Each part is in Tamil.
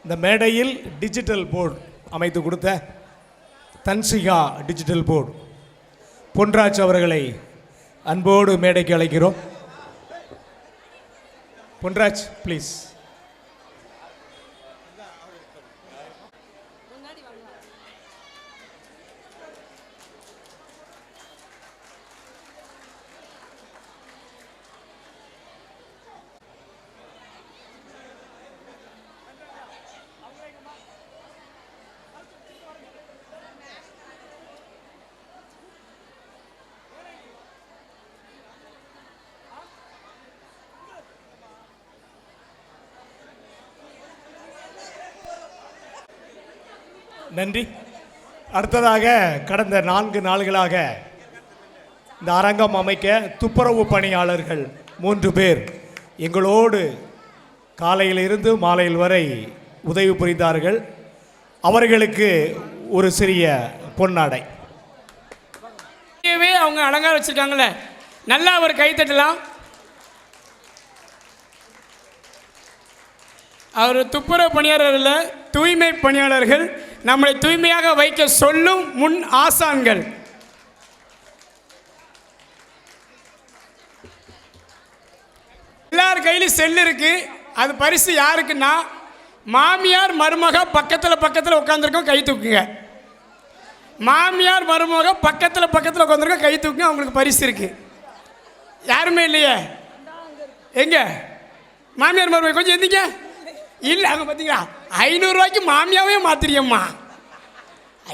இந்த மேடையில் டிஜிட்டல் போர்டு அமைத்து கொடுத்த தன்சிகா டிஜிட்டல் போர்டு பொன்ராஜ் அவர்களை அன்போடு மேடைக்கு அழைக்கிறோம். பொன்ராஜ் ப்ளீஸ். நன்றி. அடுத்ததாக கடந்த 4 நாள்களாக இந்த அரங்கம் அமைக்க துப்புரவு பணியாளர்கள் 3 பேர் எங்களோடு காலையில் இருந்து மாலையில் வரை உதவி புரிந்தார்கள். அவர்களுக்கு ஒரு சிறிய பொன்னாடை அவங்க அலங்காரம் வச்சிருக்காங்களே, நல்லா ஒரு கைத்தட்டலாம். அவர் துப்புரவு பணியாளர்கள், தூய்மை பணியாளர்கள், நம்மளை தூய்மையாக வைக்க சொல்லும் முன் ஆசான்கள். எல்லார் கையிலும் செல் இருக்கு. அது பரிசு யாருக்குன்னா, மாமியார் மருமக பக்கத்தில் உட்காந்துருக்கோம், கை தூக்குங்க. மாமியார் மருமக பக்கத்தில் உட்காந்துருக்கோம், கை தூக்குங்க. அவங்களுக்கு பரிசு இருக்கு. யாருமே இல்லையே? எங்க மாமியார் மருமக? கொஞ்சம் எந்திங்க. இல்லை, அங்கே பார்த்தீங்களா, 500 ரூபாய்க்கு மாமியாவே மாத்திரியம்மா.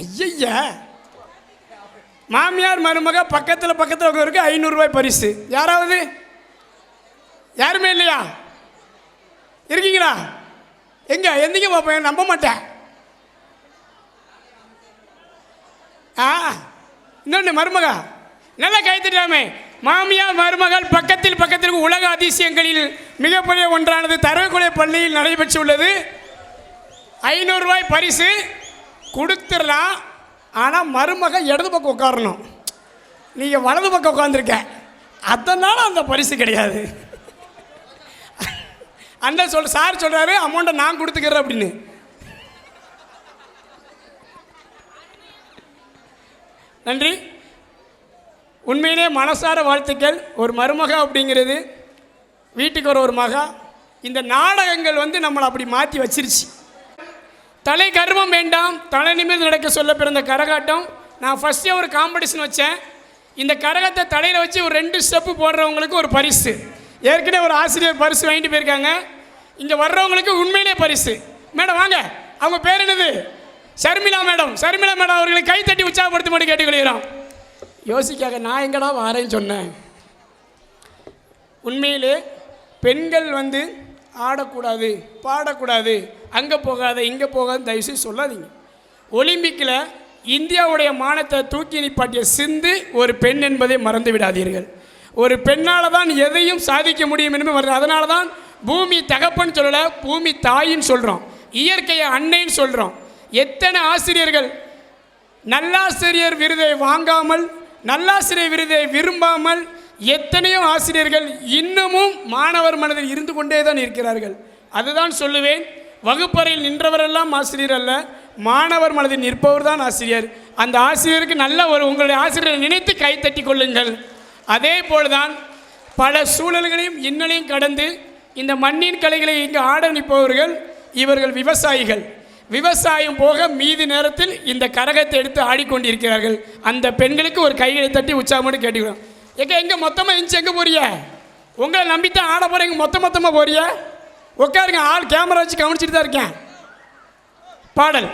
ஐயா, மாமியார் மருமக பக்கத்தில் இருக்கு, 500 ரூபாய் பரிசு. யாராவது? யாருமே இல்லையா? இருக்கீங்களா? எங்க எந்திங்க பார்ப்பேன், நம்ப மாட்டேன். இன்னொன்று மருமக நல்லா கை தட்டாமே. மாமியார் மருமகள் பக்கத்தில் உலக அதிசயங்களில் மிகப்பெரிய ஒன்றானது தரவுக்குலை பள்ளியில் நடைபெற்றுள்ளது. 500 ரூபாய் பரிசு கொடுத்துடலாம். ஆனால் மருமக இடது பக்கம் உட்காரணும், நீங்கள் வலது பக்கம் உட்காந்துருக்க, அதனால அந்த பரிசு கிடையாது. அந்த சார் சொல்கிறாரு, அமௌண்ட்டை நான் கொடுத்துக்கிறேன் அப்படின்னு. நன்றி. உண்மையிலே மனசார வாழ்த்துக்கள். ஒரு மருமக அப்படிங்கிறது வீட்டுக்கு ஒரு மகா. இந்த நாடகங்கள் நம்மளை அப்படி மாற்றி வச்சிருச்சு. தலை கர்வம் வேண்டாம், தலை நிமிர்ந்து நடக்க சொல்ல பிறந்த கரகாட்டம். நான் ஃபஸ்ட்டே ஒரு காம்படிஷன் வச்சேன். இந்த கரகத்தை தலையில் வச்சு ஒரு 2 ஸ்டெப்பு போடுறவங்களுக்கு ஒரு பரிசு. ஏற்கனவே ஒரு ஆசிரியர் பரிசு வாங்கிட்டு போயிருக்காங்க. இங்கே வர்றவங்களுக்கு உண்மையிலே பரிசு. மேடம் வாங்க, அவங்க பேர் என்னது? ஷர்மிளா மேடம். ஷர்மிளா மேடம் அவர்களை கை தட்டி உற்சாகப்படுத்தும்படி கேட்டுக்கொள்கிறோம். யோசிக்காக நான் எங்கடா வாரேன்னு சொன்னேன். உண்மையிலே பெண்கள் ஆடக்கூடாது, பாடக்கூடாது, அங்கே போகாத இங்கே போகாத தயவுசெய்து சொல்லாதீங்க. ஒலிம்பிக்கில் இந்தியாவுடைய மானத்தை தூக்கி நிப்பாட்டிய சிந்து ஒரு பெண் என்பதை மறந்து விடாதீர்கள். ஒரு பெண்ணால் தான் எதையும் சாதிக்க முடியும் என்று வருது. அதனால தான் பூமி தகப்பன்னு சொல்லலை, பூமி தாயின்னு சொல்கிறோம், இயற்கையை அன்னைன்னு சொல்கிறோம். எத்தனை ஆசிரியர்கள் நல்லாசிரியர் விருதை வாங்காமல், நல்லாசிரியர் விருதை விரும்பாமல் எத்தனையோ ஆசிரியர்கள் இன்னமும் மாணவர் மனதில் இருந்து கொண்டே தான் இருக்கிறார்கள். அதுதான் சொல்லுவேன், வகுப்பறையில் நின்றவரெல்லாம் ஆசிரியர் அல்ல, மாணவர் மனதில் நிற்பவர் தான் ஆசிரியர். அந்த ஆசிரியருக்கு நல்ல உங்களுடைய ஆசிரியரை நினைத்து கைத்தட்டி கொள்ளுங்கள். அதே போல்தான் பல சூழல்களையும் இன்னலையும் கடந்து இந்த மண்ணின் கலைகளை இங்கு ஆட நிற்பவர்கள் இவர்கள் விவசாயிகள். விவசாயம் போக மீதி நேரத்தில் இந்த கரகத்தை எடுத்து ஆடிக்கொண்டிருக்கிறார்கள். அந்த பெண்களுக்கு ஒரு கைகளை தட்டி உற்சாகமோடு கேட்டுக்கிறோம். எங்கே மொத்தமாக இருந்துச்சு, எங்கே போறிய? உங்களை நம்பித்தான் ஆட போகிறீங்க, மொத்தமாக போறிய? உட்காருங்க, ஆள் கேமரா வச்சு கவனிச்சுட்டு தான் இருக்கேன். பாடல்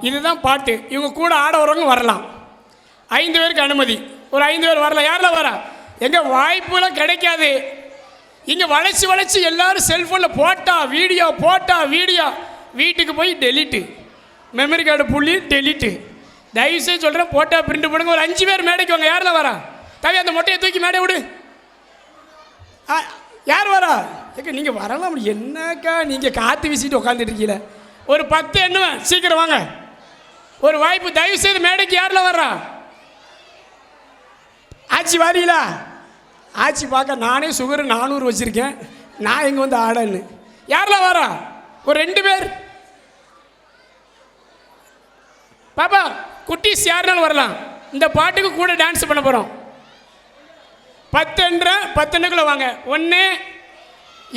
இதுதான் பாட்டு. இவங்க கூட ஆட வரவங்க வரலாம். 5 பேருக்கு அனுமதி. ஒரு 5 பேர் வரலாம். யாரில் வரா? எங்கள் வாய்ப்புலாம் கிடைக்காது. இங்கே வளைச்சி எல்லோரும் செல்ஃபோனில் போட்டா வீடியோ வீட்டுக்கு போய் டெலிட்டு, மெமரி கார்டு புள்ளி டெலிட்டு. தயவுசெய்து சொல்கிறேன், போட்டா பிரிண்ட் போடுங்க. ஒரு 5 பேர் மேடைக்கு வாங்க. யாரில் வரா? தவி அந்த மொட்டையை தூக்கி மேடை விடு. யார் வரா? ஏக்கா நீங்கள் வரலாம். என்னக்கா நீங்கள் காற்று வீசிட்டு உட்காந்துட்டு இருக்கீங்கள? ஒரு 10 எண்ணுவேன், சீக்கிரம் வாங்க. ஒரு வாய்ப்பு, தயவு செய்து மேடைக்கு யாரில் வர்றா? ஆச்சி வாரீங்களா? ஆச்சி பார்க்க நானே சுகர் 400 வச்சுருக்கேன், நான் இங்கே வந்து ஆடன்னு. யாரில் வரா? ஒரு 2 பேர். பாப்பா குட்டீஸ் யாருனாலும் வரலாம். இந்த பாட்டுக்கு கூட டான்ஸ் பண்ண போகிறோம். 10 எண்ணுக்குள்ளே வாங்க. 1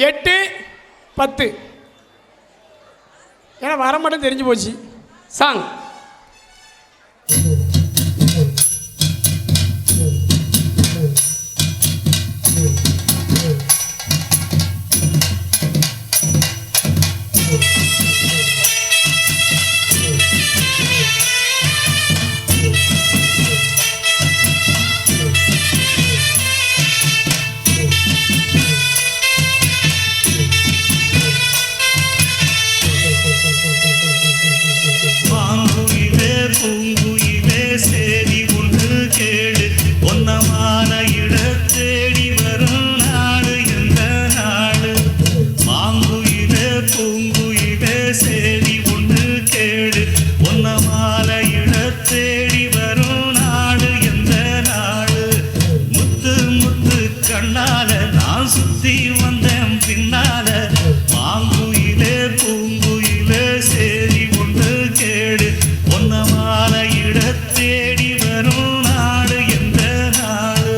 8 10. ஏன்னா வர மட்டும் தெரிஞ்சு போச்சு. சாங் பூங்குயிலே சேதி ஒன்று கேடு, பொன்னமான இட தேடி வரும் நாடு எந்த நாடு? மாங்குயிலே பூங்குயிலே சேதி ஒன்று கேடு, பொன்னமான இட தேடி வரும் நாடு எந்த நாடு? முத்து முத்து கண்ணால நான் சுத்தி வந்தேன் பின்னால, மாங்குயிலே பூங்குயிலே சேதி ஒன்று கேடு, பொன்னமான இட தேடி வரும் நாடு எந்த நாடு?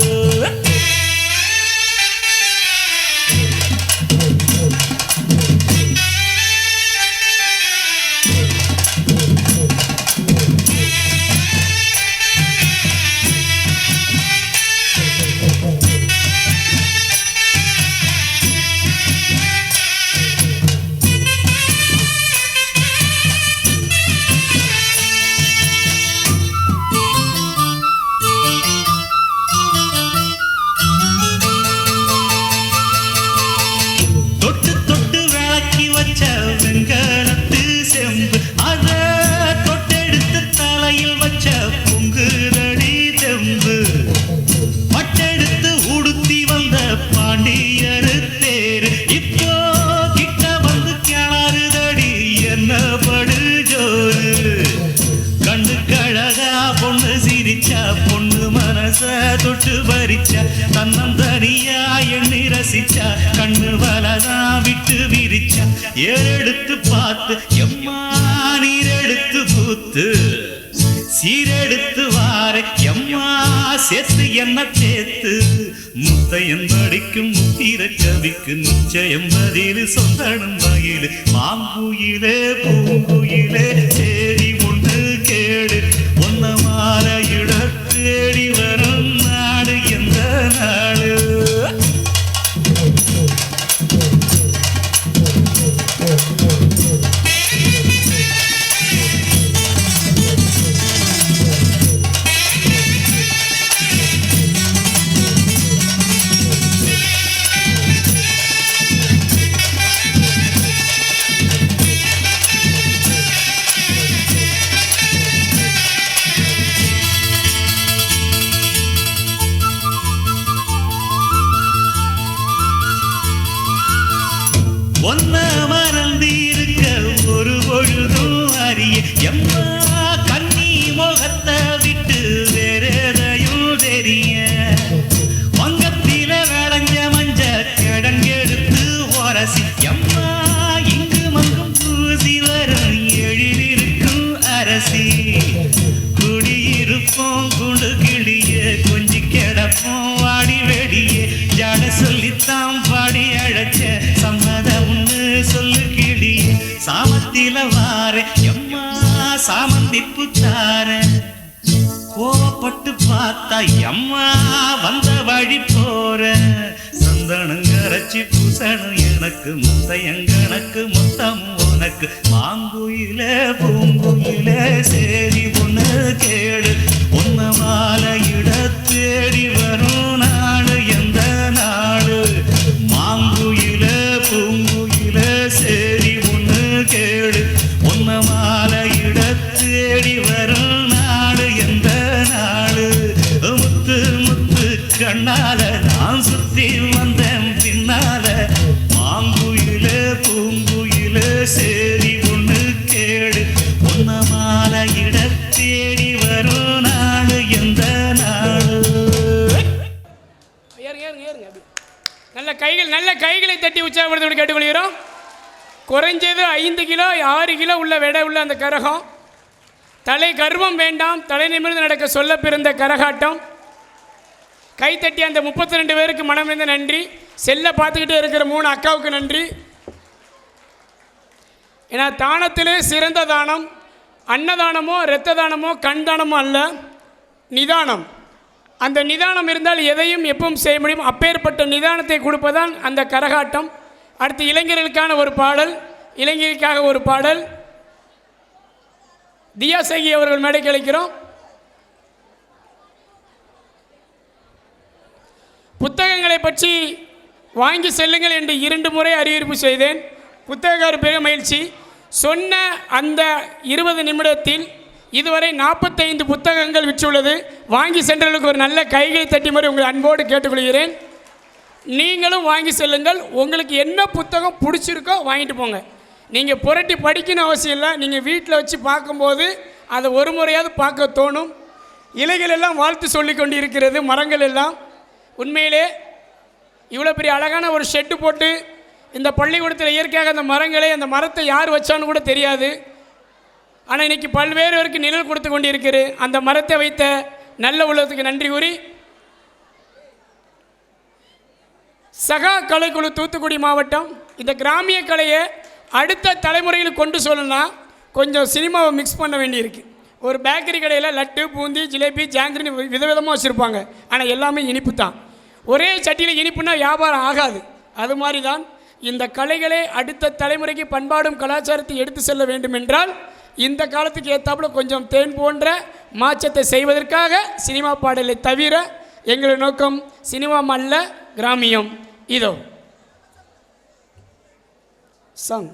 தொட்டு தொட்டு விளக்கி வச்ச வெங்கலத்து செம்பு, அத தொட்டெடுத்து தலையில் வச்ச பொங்குதடி தெம்பு, பட்டெடுத்து உடுத்தி வந்த பாண்டியரு தேரு, இப்போ கிட்ட வந்து கிளறுதடி என்ன படு ஜோரு? கண்ணு கழகா பொண்ணு சிரிச்சா, பொண்ணு மனச தொட்டு பறிச்சா, தன்னந்தனியா எண்ணி ரசிச்சா, கண்ணு வலதா விட்டு விரிச்சா, ஏறெடுத்து பார்த்து எம்மா நீரெடுத்து பூத்து, சீரெடுத்து வார எம்மா சேர்த்து என்ன தேத்து, முத்தையன் படிக்கும் முத்திர கவிக்கு நிச்சயம் பதில் சொந்தனும் மகிழ். மாங்குயிலே பூங்குயிலே சேரி ஒன்று கேடு, ஒன்னமால இட தேடி வரும் நாடு எந்த நாடு? ஒன்ன மறந்திருக்க ஒரு பொழுதும் அறிய, எம்மா கண்ணி முகத்தை விட்டு வேறெதையும் தெரிய, வங்கத்தில விளைஞ்ச மஞ்ச கிடங்கெடுத்து உரசி, எம்மா இங்கு மங்கும் பூசி வரும் எழிலிருக்கும் அரசி, குடியிருப்போம் குண்டு கிளிய கொஞ்சி கிடப்போம் வாடி வெடியே, ஜாட சொல்லித்தான் பாடி அழைச்ச சம்மதம்னு சொல்லு கிளியே, சாமத்தில வார எம்மா சாமந்திப்பு தார, கோவப்பட்டு பார்த்தா எம்மா வந்த வழி போற, சந்தனங்கரைச்சி பூசணும் எனக்கு, முத்தையங்கணக்கு மொத்தம் உனக்கு. மாங்குயிலே பூங்குயிலே சேரி ஒன்று கேடு, ஒன்ன மாலை இட தேடி வரும் நாடு எந்த நாடு? மாங்குயிலே பூங்குயிலே சேரி ஒன்று கேடு, ஒன்ன மாலை இட தேடி வரும் நாடு எந்த நாடு? முத்து முத்து கண்ணால நான் சுத்தி வந்தேன் பின்னால, தட்டி உற்சாகப்படுத்த கேட்டுக்கொள்கிறோம். குறைஞ்சது 5 கிலோ 6 கிலோ உள்ள எடை உள்ள அந்த கரகம். தலை கர்வம் வேண்டாம், தலை நிமிர்ந்து நடக்க சொல்ல பிறந்த கரகாட்டம். கைத்தட்டி அந்த 32 பேருக்கு மனமிருந்த நன்றி. செல்ல பார்த்துக்கிட்டே இருக்கிற 3 அக்காவுக்கு நன்றி. ஏன்னா தானத்திலே சிறந்த தானம் அன்னதானமோ இரத்த தானமோ கண் தானமோ அல்ல, நிதானம். அந்த நிதானம் இருந்தால் எதையும் எப்பவும் செய்ய முடியும். அப்பேற்பட்ட நிதானத்தை கொடுப்பதான் அந்த கரகாட்டம். அடுத்து இளைஞர்களுக்கான ஒரு பாடல், இளைஞர்களுக்காக ஒரு பாடல். தியா சகி அவர்கள் மேடைக்கு அழைக்கிறோம். புத்தகங்களை பற்றி வாங்கி செல்லுங்கள் என்று 2 முறை அறிவிப்பு செய்தேன். புத்தகக்காரர் பெரிய மகிழ்ச்சி. சொன்ன அந்த 20 நிமிடத்தில் இதுவரை 45 புத்தகங்கள் விற்றுள்ளது. வாங்கி சென்றவர்களுக்கு ஒரு நல்ல கைகளை தட்டி மாதிரி உங்கள் அன்போடு கேட்டுக்கொள்கிறேன். நீங்களும் வாங்கி செல்லுங்கள். உங்களுக்கு என்ன புத்தகம் பிடிச்சிருக்கோ வாங்கிட்டு போங்க. நீங்கள் புரட்டி படிக்கணும் அவசியம் இல்லை. நீங்கள் வீட்டில் வச்சு பார்க்கும்போது அதை ஒரு முறையாவது பார்க்க தோணும். இலைகள் எல்லாம் வாழ்த்து சொல்லி கொண்டு இருக்கிறது, மரங்கள் எல்லாம். உண்மையிலே இவ்வளோ பெரிய அழகான ஒரு ஷெட்டு போட்டு இந்த பள்ளிக்கூடத்தில் இயற்கையாக அந்த மரங்களை, அந்த மரத்தை யார் வச்சான்னு கூட தெரியாது. ஆனால் இன்றைக்கி பல்வேறு பேருக்கு நிழல் கொடுத்து கொண்டு இருக்கிறது. அந்த மரத்தை வைத்த நல்ல உள்ளத்துக்கு நன்றி கூறி, சகா கலைக்குழு தூத்துக்குடி மாவட்டம் இந்த கிராமிய கலையை அடுத்த தலைமுறையில் கொண்டு சொல்லணும்னா கொஞ்சம் சினிமாவை மிக்ஸ் பண்ண வேண்டியிருக்கு. ஒரு பேக்கரி கடையில் லட்டு, பூந்தி, ஜிலேபி, ஜாங்கிரின்னு விதவிதமாக வச்சுருப்பாங்க. ஆனால் எல்லாமே இனிப்பு தான். ஒரே சட்டியில் இனிப்புனா வியாபாரம் ஆகாது. அது மாதிரி தான் இந்த கலைகளை அடுத்த தலைமுறைக்கு பண்பாடும் கலாச்சாரத்தை எடுத்து செல்ல வேண்டும் என்றால் இந்த காலத்துக்கு ஏற்றாப்புல கொஞ்சம் தேன் போன்ற மாற்றத்தை செய்வதற்காக சினிமா பாடலை தவிர எங்கள் நோக்கம் சினிமா அல்ல, கிராமியம். இதோ சாங்.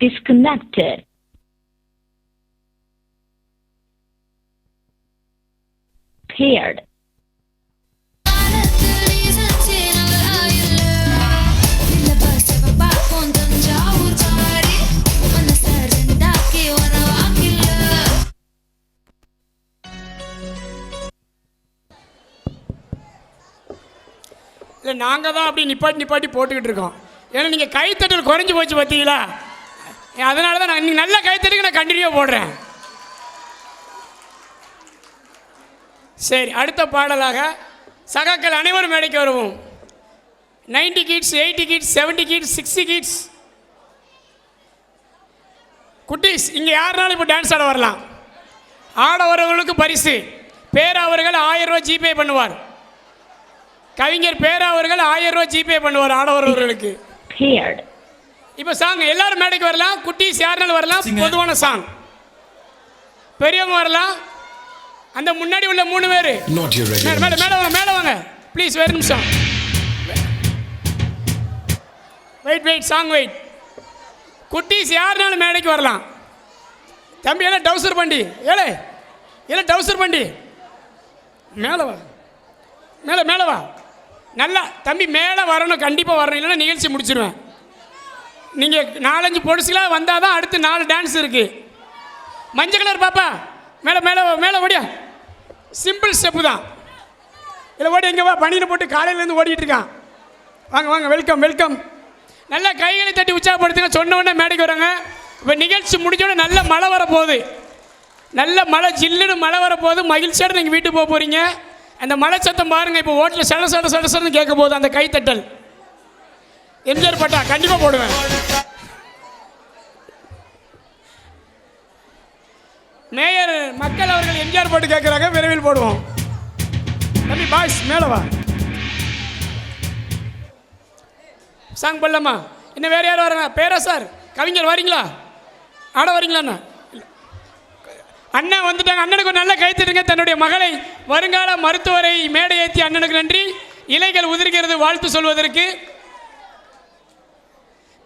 Disconnected. Paired. இல்லை நாங்கள் தான் அப்படி நிப்பாட்டி போட்டுக்கிட்டு இருக்கோம். ஏன்னா நீங்கள் கைத்தட்டல் குறைஞ்சி போச்சு பார்த்தீங்களா, அதனால தான் நான் நீங்கள் நல்ல கைத்தட்டுக்கு நான் கண்டினியூவாக போடுறேன். சரி, அடுத்த பாடலாக சகாக்கள் அனைவரும் மேடைக்கு வருவோம். 90 கிட்ஸ், 80 கிட்ஸ், 70 கிட்ஸ், 60 கிட்ஸ், குட்டீஸ் இங்கே யாருனாலும் இப்போ டான்ஸ் ஆட வரலாம். ஆட வரவர்களுக்கு பரிசு. பேரா அவர்கள் 1000 ரூபா ஜிபே பண்ணுவார். கவிஞர் பேரா அவர்கள் 1000 ரூபா ஜிபே பண்ணுவார் ஆட வரவர்களுக்கு. Paired. இப்போ சாங் எல்லாரும் மேடைக்கு வரலாம். குட்டீஸ் யாருனாலும் வரலாம். பொதுவான சாங். பெரியவங்க வரலாம். அந்த முன்னாடி உள்ள 3 பேர் மேலே வாங்க ப்ளீஸ். வேறு நிமிஷம் வெயிட் சாங் வெயிட். குட்டீஸ் யாருனாலும் மேடைக்கு வரலாம். தம்பி எல்லாம் டவுசர் பண்டி எல்லாம் டவுசர் பண்டி மேலே வா, மேலே வா. நல்லா தம்பி மேலே வரணும், கண்டிப்பாக வரணும், இல்லைன்னா நிகழ்ச்சி முடிச்சிடுவேன். நீங்கள் 4-5 பொடிசுகளாக வந்தால் தான் அடுத்து 4 டான்ஸ் இருக்குது. மஞ்சள் கலர் பாப்பா மேலே ஓடியா. சிம்பிள் ஸ்டெப்பு தான். இல்லை ஓடி எங்கே வா, பனியில் போட்டு காலையிலேருந்து ஓடிட்டு இருக்கான். வாங்க வெல்கம். நல்லா கைகளை தட்டி உற்சாகப்படுத்துங்க. சொன்ன உடனே மேடைக்கு வராங்க. இப்போ நிகழ்ச்சி முடிஞ்சோடனே நல்ல மழை வரப்போகுது. நல்ல மழை, ஜில்லுன்னு மழை வரப்போகுது. மகிழ்ச்சியோடு நீங்கள் வீட்டுக்கு போக போகிறீங்க. அந்த மழை சத்தம் பாருங்கள். இப்போ ஓட்டில் சடசடன்னு கேட்க போகுது அந்த கைத்தட்டல். எம்ஜிஆர் பாட்டா கண்டிப்பாக போடுவேன். மேயர் மக்கள் அவர்கள் எம்ஜிஆர் பாட்டு கேட்குறாங்க, விரைவில் போடுவோம். தம்பி பாய்ஸ் மேலே வா. சாங் பண்ணலாமா? இன்னும் வேறு யாரும் வராங்க? பேரா சார், கவிஞர் வரீங்களா? ஆட வரீங்களா? அண்ணா வந்துட்டாங்க. அண்ணனுக்கு ஒரு நல்ல கைத்தட்டுங்க. தன்னுடைய மகளை வருங்கால மருத்துவரை மேடை ஏற்றி அண்ணனுக்கு நன்றி. இலைகள் உதிர்கிறது வாழ்த்து சொல்வதற்கு.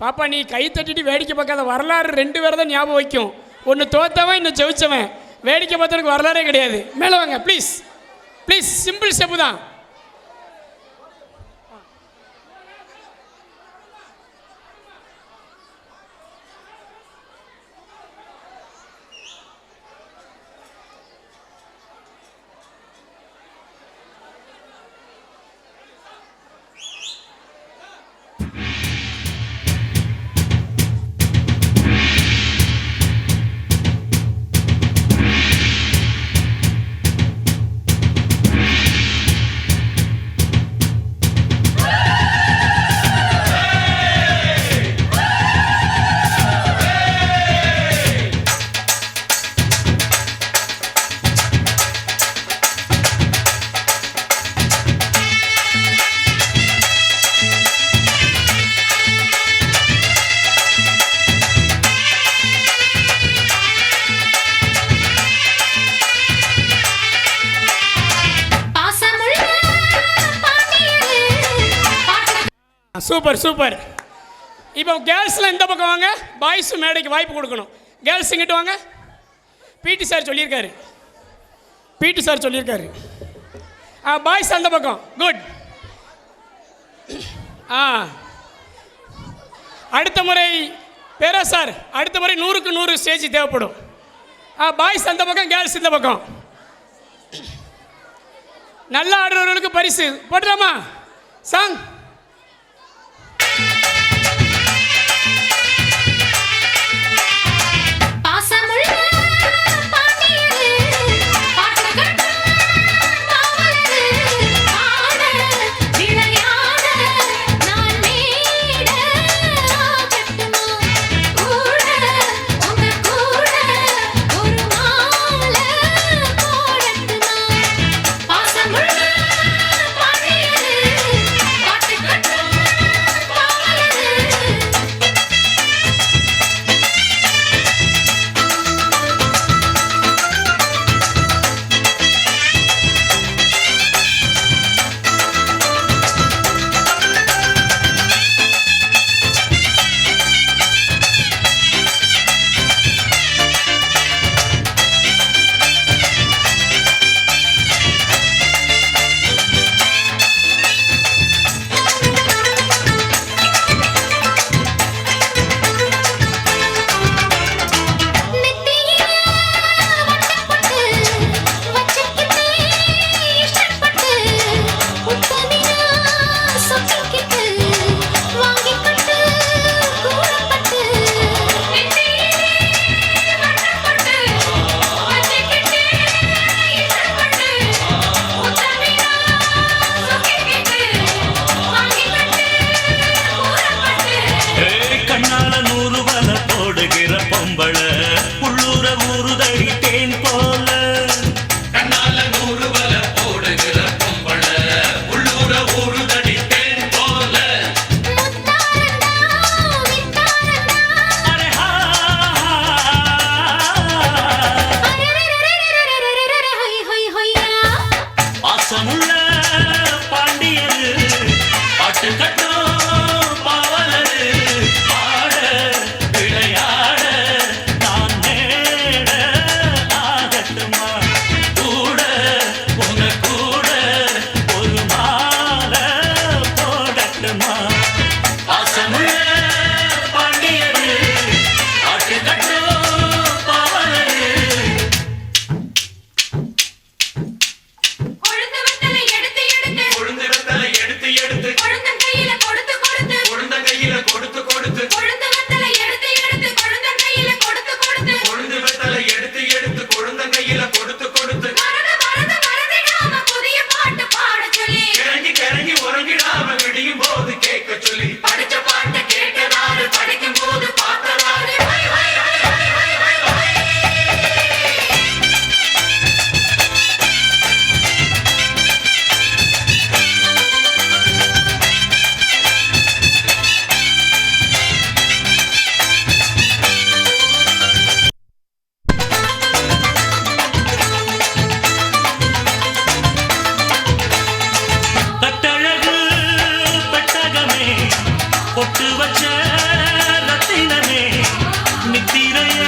பாப்பா நீ கை தட்டிட்டு வேடிக்கை பார்க்காத. வரலாறு 2 பேரை தான் ஞாபகம் வைக்கும். ஒன்று தோத்தவன், இன்னும் ஜெயிச்சவன். வேடிக்கை பார்த்தவனுக்கு வரலாறே கிடையாது. மேலே வாங்க ப்ளீஸ். சிம்பிள் ஸ்டெப்பு தான். சூப்பர். இப்போ கேர்ள்ஸ்லாம் இந்த பக்கம் வாங்க. பாய்ஸும் மேடைக்கு வாய்ப்பு கொடுக்கணும். கேர்ள்ஸ் இங்கிட்டு வாங்க. பிடி சார் சொல்லியிருக்காரு. பாய்ஸ் அந்த பக்கம். குட். அடுத்த முறை பேரா சார், அடுத்த முறை 100க்கு 100 ஸ்டேஜ் தேவைப்படும். பாய்ஸ் அந்த பக்கம், கேர்ள்ஸ் இந்த பக்கம். நல்லா ஆடுறவர்களுக்கு பரிசு போட்டுலாமா? சாங் பாட்டு தேன் போல கண்ணால 100 வல போடுகிற பொம்பள உள்ளூர ஊறுதடி தேன் போல அரே ஹா பாசமுள்ள பாண்டியரு பாட்டு கட்டும் பாவலரு பாட விளையாட நான் நேட ஆகட்டுமா கூட உங்க கூட ஒரு மாலை போடட்டுமா பாசமுள்ள பாண்டியரு பாட்டு கட்டும் பாவலரு கொழுந்து வெத்தலை எடுத்து எடுத்து கொழுந்தன் கையில கொடுத்து கொடுத்து கொழுந்தன் கையில கொடுத்து கொடுத்து கொழுந்து வெத்தலை எடுத்து எடுத்து கொழுந்தன் கையில கொடுத்து கொடுத்து கொழுந்து வெத்தலை எடுத்து எடுத்து கொழுந்தன் கையில கொடுத்து கொடுத்து மறந்துடாம புதிய பாட்டு பாட சொல்லி கிறங்கி கிறங்கி உறங்கிடாம விடியும் போது கேட்க சொல்லி படிச்ச பாட்டு கேட்டதாரு படிக்கும் போது பார்த்ததாரு கட்டழகு பெட்டகமே பொட்டு வச்ச ரத்தினமே நித்திரைய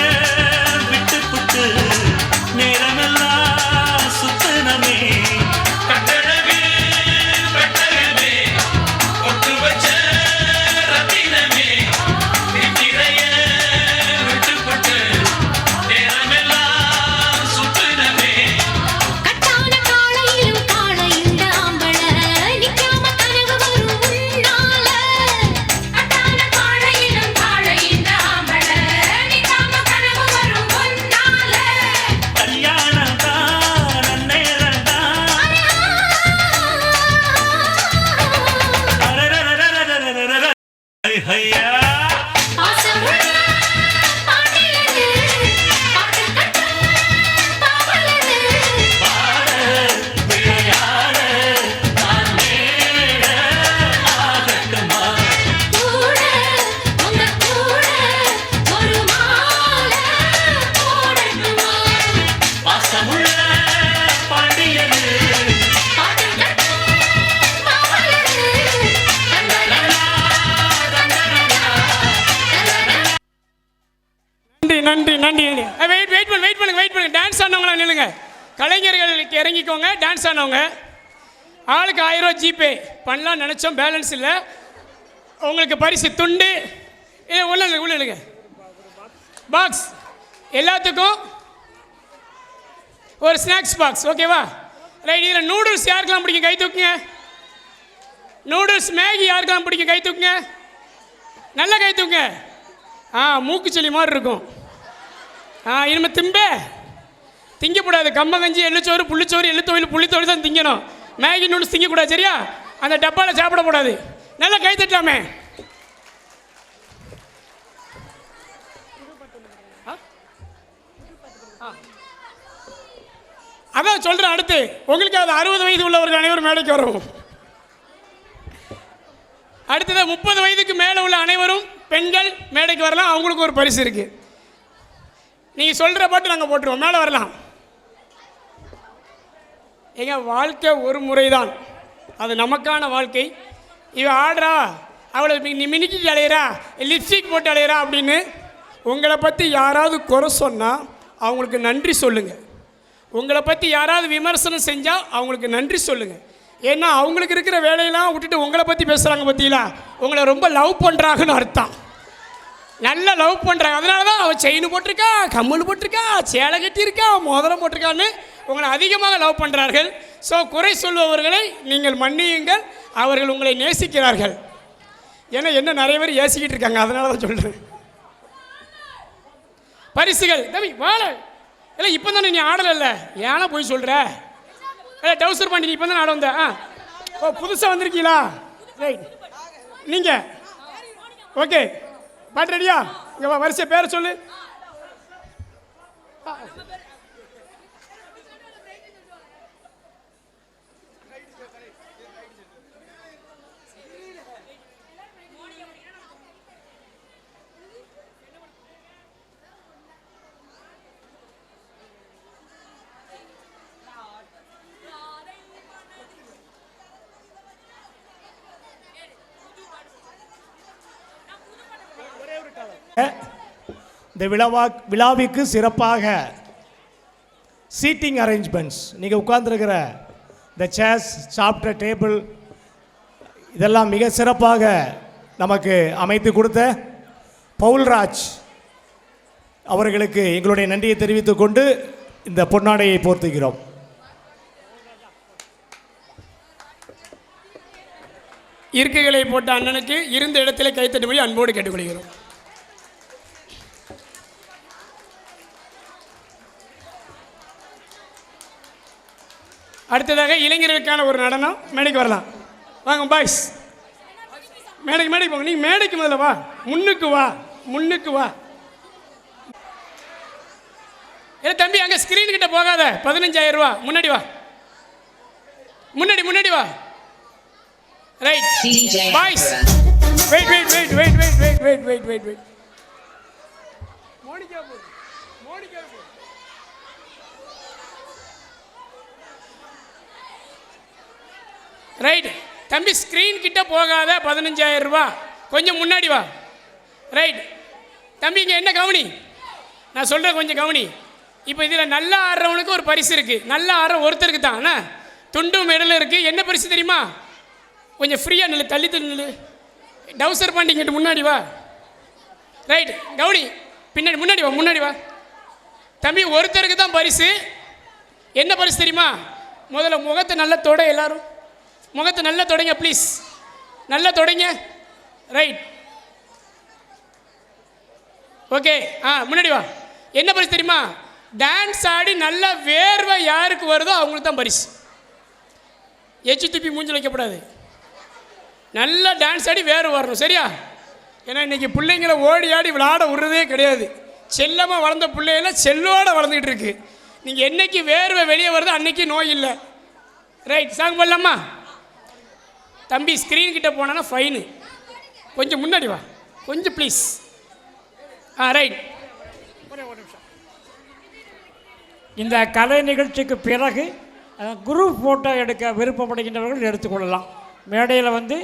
விட்டு புட்டு நேரமெல்லாம் சுத்தனமே கட்டழகு பெட்டகமே ஒட்டு வச்ச ரத்தினமே நித்திரைய விட்டுப்பட்டு நேரமெல்லாம் சுத்துனமே கட்டான காளையிலும் காளையுண்ட ஆம்பள நிக்காம கனவு வரும் உன்னால கட்டான காளையிலும் காளையுண்ட ஆம்பள நிக்காம கனவு வரும் உன்னால கல்யாணம் தான் அந்நேரம் தான் ஐயா பாசமுள்ள பாண்டியனே பாட்டு கட்டும் பாவலனே பாட விளையாட நான் நேட ஆகட்டுமா கூட உங்க கூட ஒரு மாலை போடட்டுமா பாசமுள்ள பாண்டியரு பாட்டு கட்டும் பாவலனே நன்றி நன்றி நன்றி வெயிட் பண்ணுங்க டான்ஸ் ஆனவங்களா நில்லுங்க. கலைஞர்களுக்கு இறங்கிக்கோங்க. டான்ஸ் ஆனவங்க ஆளுக்கு 1000 ரூபா ஜிபே பண்ணலாம் நினச்சோம், பேலன்ஸ் இல்லை. உங்களுக்கு பரிசு துண்டு உள்ள இல்லைங்க பாக்ஸ், எல்லாத்துக்கும் ஒரு ஸ்நாக்ஸ் பாக்ஸ். ஓகேவா? ரைட். இதில் நூடுல்ஸ் யாருக்கெல்லாம் பிடிக்கும் கை தூக்குங்க. நூடுல்ஸ் மேகி யாருக்கெல்லாம் பிடிக்கும் கை தூக்குங்க. நல்லா கை தூக்குங்க. மூக்குச்சொல்லி மாதிரி இருக்கும். இனிமேல் திங்கக்கூடாது. கம்பங்கஞ்சி எள்ளுச்சோறு புள்ளிச்சோறு எள்ளுத்தோயில் புள்ளித்தோடு தான் திங்கணும். Maggi noodles திங்கக்கூடாது. சரியா? அந்த டப்பாவில் சாப்பிடக்கூடாது. நல்லா கை தட்டலாமே. அதான் சொல்கிறேன். அடுத்து உங்களுக்கு அது 60 வயது உள்ளவர்கள் அனைவரும் மேடைக்கு வரவும். அடுத்தது 30 வயதுக்கு மேலே உள்ள அனைவரும் பெண்கள் மேடைக்கு வரலாம். அவங்களுக்கு ஒரு பரிசு இருக்குது. நீங்கள் சொல்கிற பாட்டு நாங்கள் போட்டுருவோம். மேலே வரலாம். எங்கள் வாழ்க்கை ஒரு முறை தான், அது நமக்கான வாழ்க்கை. இவ ஆடுறா, அவளை நீ மினிக்கிட்டு அலையிறா, லிப்ஸ்டிக் போட்டு அலையிறா அப்படின்னு உங்களை பற்றி யாராவது குறை சொன்னால் அவங்களுக்கு நன்றி சொல்லுங்கள். உங்களை பற்றி யாராவது விமர்சனம் செஞ்சால் அவங்களுக்கு நன்றி சொல்லுங்கள். ஏன்னா அவங்களுக்கு இருக்கிற வேலையெல்லாம் விட்டுட்டு உங்களை பற்றி பேசுகிறாங்க. பார்த்தீங்களா? உங்களை ரொம்ப லவ் பண்ணுறாங்கன்னு அர்த்தம். நல்லா லவ் பண்ணுறாங்க. அதனால தான் அவள் செயின் போட்டிருக்கா, கம்மல் போட்டிருக்கா, சேலை கட்டியிருக்கா, மோதிரம் போட்டிருக்கான்னு உங்களை அதிகமாக லவ் பண்ணுறார்கள். ஸோ குறை சொல்பவர்களை நீங்கள் மன்னியுங்கள். அவர்கள் உங்களை நேசிக்கிறார்கள். ஏன்னா என்ன நிறைய பேர் ஏசிக்கிட்டு இருக்காங்க. அதனால தான் சொல்கிறேன். பரிசுகள் தம்பி வாழ இல்லை. இப்போ தானே நீ ஆடலை, ஏன்னா போய் சொல்கிற? டவுசர் பண்ணி நீ இப்போ தான் ஆட வந்த. ஓ புதுசாக வந்திருக்கீங்களா? ரைட். நீங்கள் ஓகே பாட்டு ரெடியா? இங்கே வரிசை பேரை சொல்லு. இந்த விழாவிற்கு சிறப்பாக சீட்டிங் அரேஞ்ச்மெண்ட்ஸ், நீங்கள் உட்கார்ந்துருக்கிற இந்த சேர்ஸ், சாப்பிட்ட டேபிள், இதெல்லாம் மிக சிறப்பாக நமக்கு அமைத்து கொடுத்த பவுல்ராஜ் அவர்களுக்கு எங்களுடைய நன்றியை தெரிவித்துக் கொண்டு இந்த பொன்னாடையை போர்த்துகிறோம். இருக்கைகளை போட்ட அண்ணனுக்கு இருந்த இடத்திலே கைத்தட்டும்படி அன்போடு கேட்டுக்கொள்கிறோம். அடுத்ததாக இளைஞர்களுக்கான ஒரு நடனம். மேடைக்கு வரலாம். வாங்க பாய்ஸ், மேடைக்கு போங்க. நீ மேடைக்கு முதல்ல வா, முன்னுக்கு வா. இல்லை தம்பி, அங்கே ஸ்க்ரீன் கிட்ட போகாத. 15,000 ரூபா. முன்னாடி வா. Right boys, wait. மோனிகா போ. ரைட் தம்பி, ஸ்க்ரீன் கிட்ட போகாத. 15,000 ரூபா. கொஞ்சம் முன்னாடி வா. ரைட் தம்பி, இங்கே என்ன கவனி, நான் சொல்கிறேன் கொஞ்சம் கவனி. இப்போ இதில் நல்லா ஆடுறவனுக்கு ஒரு பரிசு இருக்குது. நல்லா ஆடுற ஒருத்தருக்கு தான் அண்ணா துண்டு மெடல் இருக்குது. என்ன பரிசு தெரியுமா? கொஞ்சம் ஃப்ரீயாக நில்லு, தள்ளி நில்லு. டவுசர் பாண்டிங்கிட்டு முன்னாடி வா. ரைட் கவுனி, பின்னாடி முன்னாடி வா. தம்பி, ஒருத்தருக்கு தான் பரிசு. என்ன பரிசு தெரியுமா? முதல்ல முகத்தை நல்லா தொட. எல்லாரும் முகத்தை நல்லா தொடங்க ப்ளீஸ், நல்லா தொடங்க. Right okay. முன்னாடி வா. என்ன பரிசு தெரியுமா? டான்ஸ் ஆடி நல்லா வேர்வை யாருக்கு வருதோ அவங்களுக்கு தான் பரிசு. எச்சி துப்பி மூஞ்சில் வைக்கப்படாது. நல்லா டான்ஸ் ஆடி வேர்வை வரணும், சரியா? ஏன்னா இன்றைக்கி பிள்ளைங்களை ஓடி ஆடி விளையாட விடுறதே கிடையாது. செல்லமாக வளர்ந்த பிள்ளைகளாம் செல்லோடு வளர்ந்துக்கிட்டு இருக்கு. நீங்கள் என்றைக்கு வேர்வை வெளியே வருதோ அன்றைக்கி நோய் இல்லை. ரைட் சாங் பண்ணலாமா? தம்பி, ஸ்க்ரீன் கிட்ட போனா ஃபைனு. கொஞ்சம் முன்னாடி வா, கொஞ்சம் ப்ளீஸ். ரைட். இந்த கலை நிகழ்ச்சிக்கு பிறகு குரூப் ஃபோட்டோ எடுக்க விருப்பப்படுகின்றவர்கள் எடுத்துக்கொள்ளலாம். மேடையில் வந்து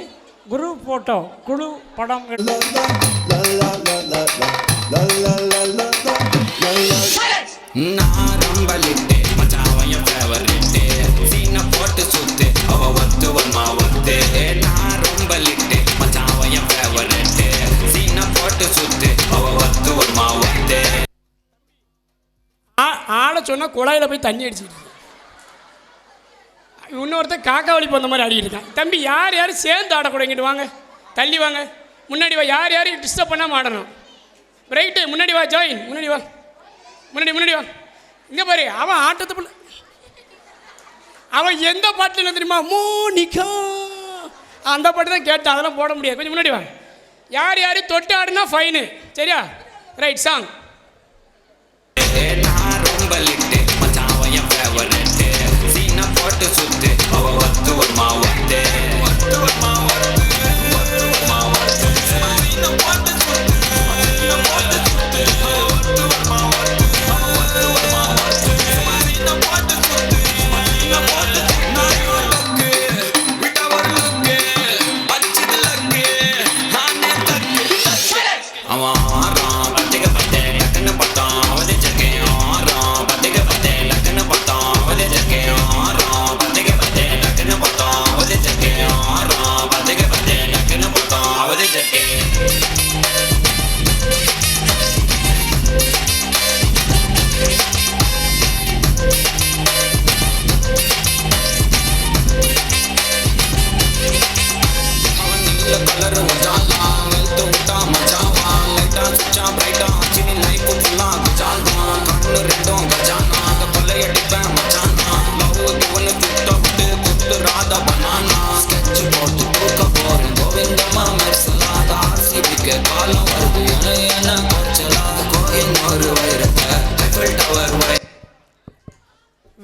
குரூப் ஃபோட்டோ, குழு படம் ஆட சொன்னால் குழாயில் போய் தண்ணி அடிச்சுக்கிட்டு இன்னொருத்தர் காக்கா வலிப்பு அந்த மாதிரி ஆடிக்கிட்டு இருக்கான். தம்பி, யார் சேர்ந்து ஆடக்கூடாங்கிட்டு வாங்க, தள்ளி வாங்க, முன்னாடி வா. யாரையும் டிஸ்டர்ப் பண்ணாமல் ஆடணும். ரைட்டு, முன்னாடி வா. ஜாயின், முன்னாடி வா. இங்கே பாரு, அவன் ஆட்டத்தை அவன் எந்த பாட்டில் தெரியுமா? மோனிகா அந்த பாட்டு தான் கேட்டான். அதெல்லாம் போட முடியாது. கொஞ்சம் முன்னாடி வா. யாரையும் தொட்டு ஆடுனா ஃபைனு, சரியா? Right song.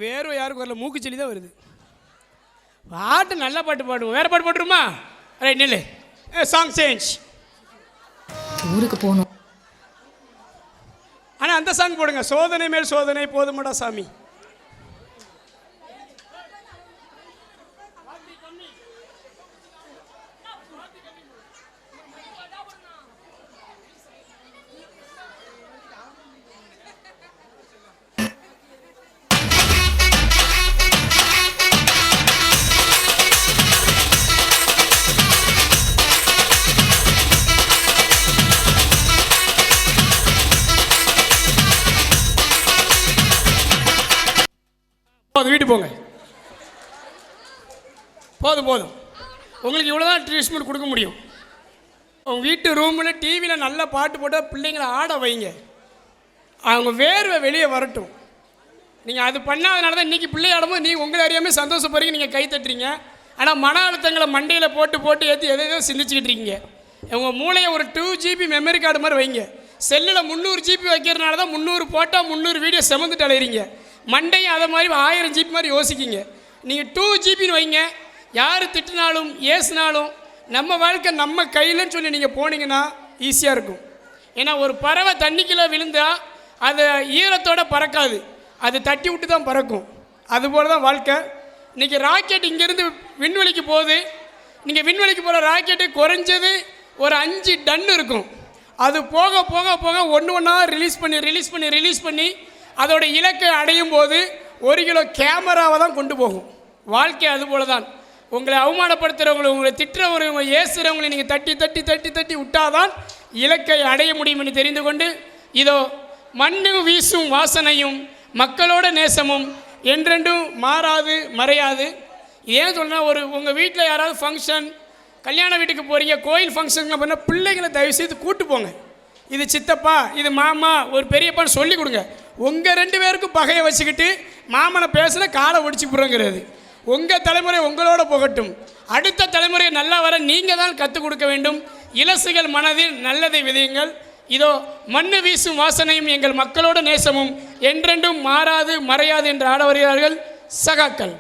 வேறு யாருக்கு வரல, மூக்குச்செல்லி தான் வருது. பாட்டு நல்ல பாட்டு பாடுவோம். வேறு பாட்டு பாட்டுருமா? ரைட் நில்லு. Song change. ஊருக்கு போகணும். ஆனால் அந்த சாங் போடுங்க. சோதனை மேல் சோதனை போதுமடா சாமி. போதும், வீட்டு போங்க. போதும் போதும், உங்களுக்கு இவ்வளோ தான் ட்ரீட்மெண்ட் கொடுக்க முடியும். உங்கள் வீட்டு ரூமில் டிவியில் நல்ல பாட்டு போட்டால் பிள்ளைங்களை ஆட வைங்க. அவங்க வேர்வை வெளியே வரட்டும். நீங்கள் அது பண்ணாதனால தான் இன்றைக்கி பிள்ளை ஆடும்போது நீங்கள் உங்களை அறியாமல் சந்தோஷப்படுறீங்க, நீங்கள் கை தட்டுறீங்க. ஆனால் மன அழுத்தங்களை மண்டையில் போட்டு போட்டு ஏற்றி எதையோ சிந்திச்சுக்கிட்டு இருக்கீங்க. உங்கள் மூளையை ஒரு 2 GB மெமரி கார்டு மாதிரி வைங்க. செல்லில் 300 GB வைக்கிறதுனால தான் 300 போட்டால் 300 வீடியோ செமந்துட்டு அலையிறீங்க. மண்டையும் அதை மாதிரி 1000 GB மாதிரி யோசிக்கிங்க. நீங்கள் 2 GBன்னு வைங்க. யார் திட்டினாலும் ஏசுனாலும் நம்ம வாழ்க்கை நம்ம கையிலன்னு சொல்லி நீங்கள் போனீங்கன்னா ஈஸியாக இருக்கும். ஏன்னா ஒரு பறவை தண்ணிக்குள்ளே விழுந்தால் அது ஈரத்தோடு பறக்காது, அது தட்டி விட்டு தான் பறக்கும். அதுபோல் தான் வாழ்க்கை. இன்றைக்கி ராக்கெட் இங்கேருந்து விண்வெளிக்கு போகுது. நீங்கள் விண்வெளிக்கு போகிற ராக்கெட்டு குறைஞ்சது ஒரு 5 டன் இருக்கும். அது போக போக போக ஒன்று ஒன்றா ரிலீஸ் பண்ணி அதோட இலக்கை அடையும் போது 1 கிலோ கேமராவை தான் கொண்டு போகும். வாழ்க்கை அதுபோல் தான். உங்களை அவமானப்படுத்துகிறவங்களை, உங்களை திட்டுறவங்க, ஏசுகிறவங்களை நீங்கள் தட்டி தட்டி தட்டி தட்டி விட்டாதான் இலக்கை அடைய முடியும் என்று தெரிந்து கொண்டு, இதோ மண்ணு வீசும் வாசனையும் மக்களோட நேசமும் என்றென்றும் மாறாது மறையாது. ஏன் சொன்னால், உங்கள் வீட்டில் யாராவது ஃபங்க்ஷன், கல்யாண வீட்டுக்கு போகிறீங்க, கோயில் ஃபங்க்ஷன்லாம் பண்ணால் பிள்ளைங்களை தயவுசெய்து கூட்டு போங்க. இது சித்தப்பா, இது மாமா, ஒரு பெரியப்பான்னு சொல்லி கொடுங்க. உங்கள் 2 பேருக்கும் பகையை வச்சுக்கிட்டு மாமனை பேசுனா காலை ஒடிச்சு போடுறங்கிறது. உங்கள் தலைமுறை உங்களோட போகட்டும். அடுத்த தலைமுறை நல்லா வர நீங்கள் தான் கற்றுக் கொடுக்க வேண்டும். இலசுகள் மனதில் நல்லதை விதையுங்கள். இதோ மண்ணு வீசும் வாசனையும் எங்கள் மக்களோட நேசமும் என்றென்றும் மாறாது மறையாது என்று ஆட வருகிறார்கள் சகாக்கள்.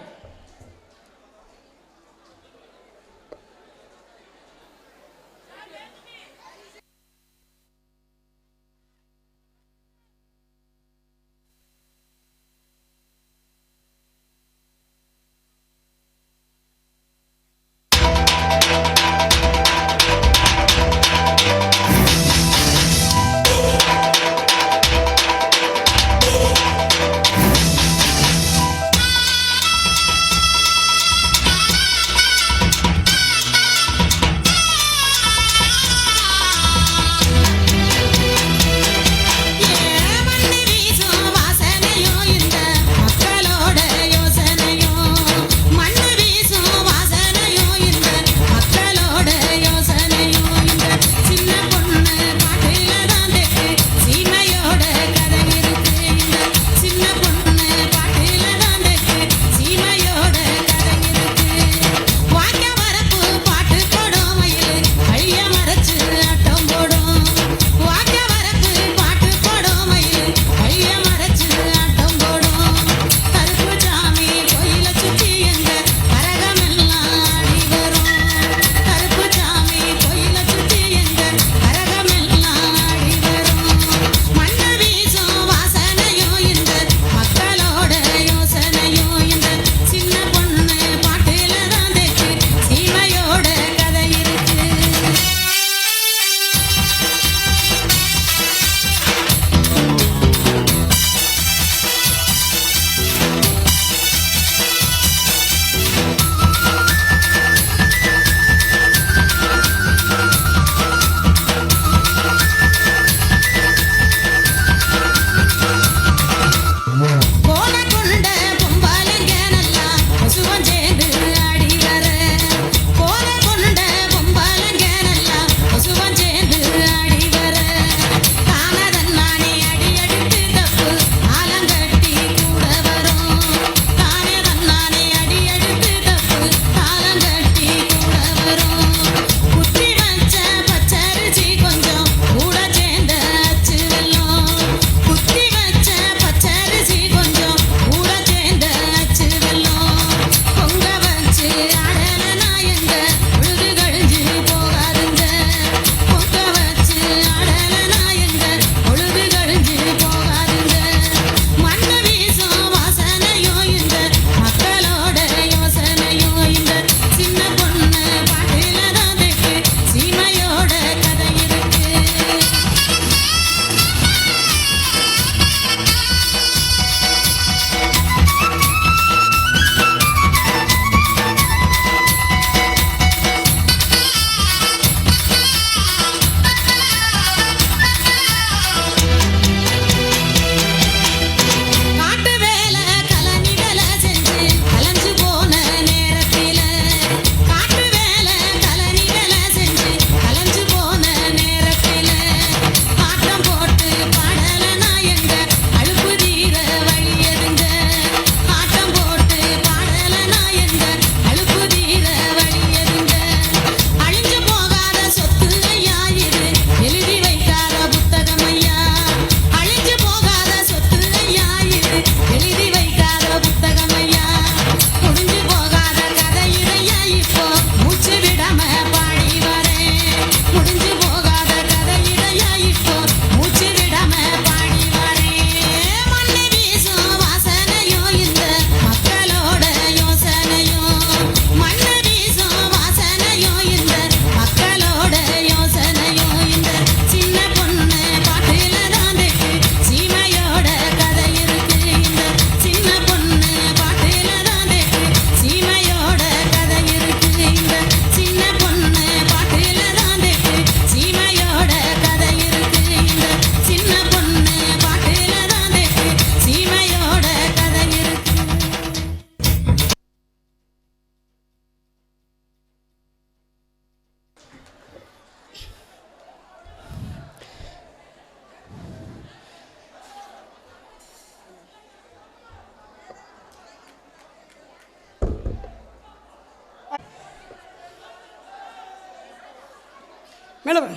மேலே வா.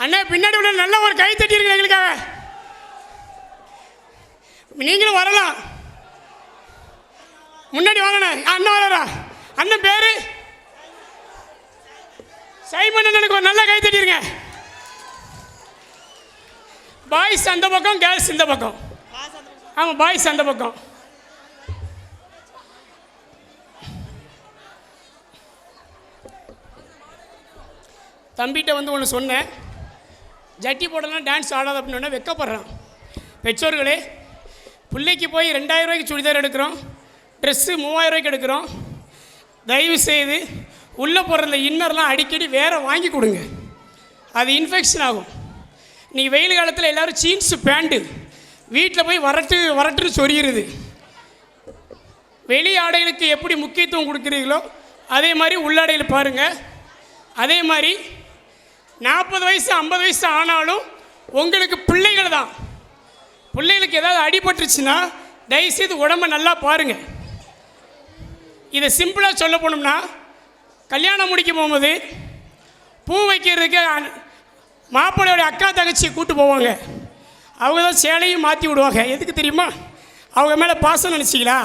அண்ணா பின்னாடி உள்ள நல்ல ஒரு கை தட்டிருங்க எங்களுக்காக. நீங்களும் வரலாம், முன்னாடி வாங்கண்ணா. அண்ணன் வரா. அண்ணன் பேரு சைமன். எனக்கு ஒரு நல்ல கை தட்டிருங்க. பாய்ஸ் அந்த பக்கம், கேர்ள்ஸ் இந்த பக்கம். ஆமாம், பாய்ஸ் அந்த பக்கம். தம்பிகிட்ட வந்து ஒன்று சொன்னேன், ஜட்டி போடலாம் டான்ஸ் ஆடாது அப்படின்னு வெக்கப்படுறான். பெற்றோர்களே, பிள்ளைக்கு போய் 2000 ரூபாய்க்கு சுடிதார் எடுக்கிறோம், ட்ரெஸ்ஸு 3000 ரூபாய்க்கு எடுக்கிறோம். தயவு செய்து உள்ளே போடுற இந்த இன்னர்லாம் அடிக்கடி வேறு வாங்கி கொடுங்க, அது இன்ஃபெக்ஷன் ஆகும். இன்றைக்கி வெயில் காலத்தில் எல்லோரும் ஜீன்ஸு பேண்ட்டு வீட்டில் போய் வரட்டுன்னு சொரியுது. வெளி ஆடைகளுக்கு எப்படி முக்கியத்துவம் கொடுக்குறீங்களோ அதே மாதிரி உள்ளாடைகள் பாருங்கள். அதே மாதிரி 40 வயசு 50 வயசு ஆனாலும் உங்களுக்கு பிள்ளைகள் தான். பிள்ளைகளுக்கு ஏதாவது அடிபட்டுருச்சுன்னா தயவுசெய்து உடம்பை நல்லா பாருங்கள். இதை சிம்பிளாக சொல்ல போனோம்னா, கல்யாணம் முடிக்க போகும்போது பூ வைக்கிறதுக்கு மாப்பிள்ளையோடைய அக்கா தங்கச்சியை கூப்பிட்டு போவாங்க. அவங்க தான் சேலையும் மாற்றி விடுவாங்க. எதுக்கு தெரியுமா? அவங்க மேலே பாசம் நினச்சிங்களா?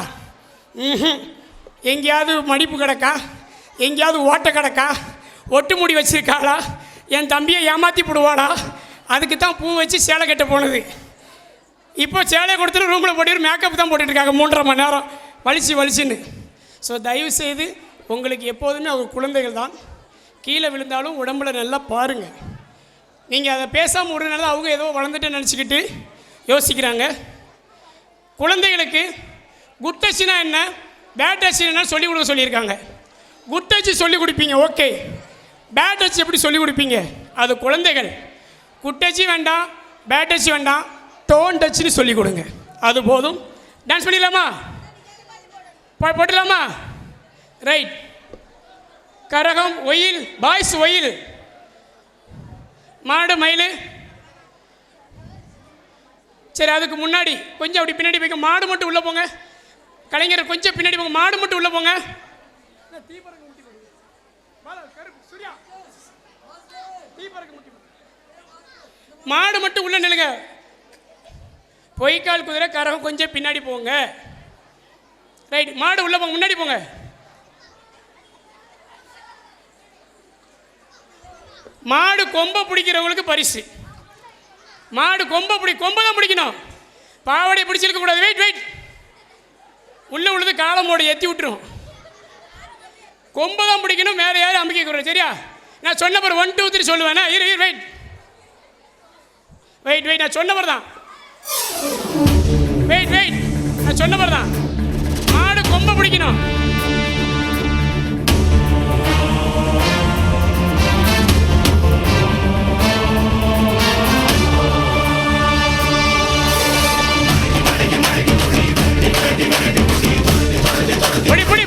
எங்கேயாவது மடிப்பு கிடக்கா, எங்கேயாவது ஓட்டை கிடக்கா, ஒட்டு முடி வச்சுருக்காளா, என் தம்பியை ஏமாற்றி போடுவாளா, அதுக்கு தான் பூ வச்சு சேலை கட்ட போனது. இப்போ சேலையை கொடுத்துட்டு ரூமில் போட்டு மேக்கப் தான் போட்டுட்ருக்காங்க 3.5 மணி நேரம் வலிச்சுன்னு. ஸோ தயவுசெய்து உங்களுக்கு எப்போதுமே அவங்க குழந்தைகள் தான். கீழே விழுந்தாலும் உடம்புல நல்லா பாருங்கள். நீங்கள் அதை பேசாமல் விடுறதுனால அவங்க ஏதோ வளர்ந்துட்டு நினச்சிக்கிட்டு யோசிக்கிறாங்க. குழந்தைகளுக்கு குட் டச்சுனா என்ன, பேட் டச்சுனா என்ன சொல்லிக் கொடுக்க சொல்லியிருக்காங்க. குட் டச்சு சொல்லிக் கொடுப்பீங்க, ஓகே. பேட் டச் எப்படி சொல்லிக் கொடுப்பீங்க? அது குழந்தைகள். குட் டச்சு வேண்டாம், பேட் டச் வேண்டாம், டோன் டச்சுன்னு சொல்லிக் கொடுங்க, அது போதும். டான்ஸ் பண்ணிடலாமா? போட்டுடலாமா? ரைட். கரகம், ஒயில், பாய்ஸ் ஒயில், மாடு மயில். சரி, அதுக்கு முன்னாடி கொஞ்சம் அப்படி பின்னாடி போய்க்க. மாடு மட்டும் உள்ளே போங்க. கலைஞர் கொஞ்சம் பின்னாடி போங்க. மாடு மட்டும் உள்ளே போங்க. மாடு மட்டும் உள்ள நில்லுங்க. பொய்க்கால் குதிரை கரகம் கொஞ்சம் பின்னாடி போங்க. ரைட். மாடு உள்ள போங்க, முன்னாடி போங்க. மாடு கொம்பை பிடிக்கிறவங்களுக்கு பரிசு. மாடு கொம்பை தான் பிடிக்கணும், பாவடை பிடிச்சிருக்க கூடாது. வெயிட். உள்ள உள்ளது காலமோடு ஏற்றி விட்டுரும். கொம்பை தான் பிடிக்கணும், வேற யாரும் அமுக்க கூடாது. சரியா? நான் சொன்ன பிறகு 1 2 3 சொல்லுவேன். வெயிட். நான் சொன்ன பிறகு தான். வெயிட். நான் சொன்ன பிறகு தான். மாடு கொம்பை பிடிக்கணும்.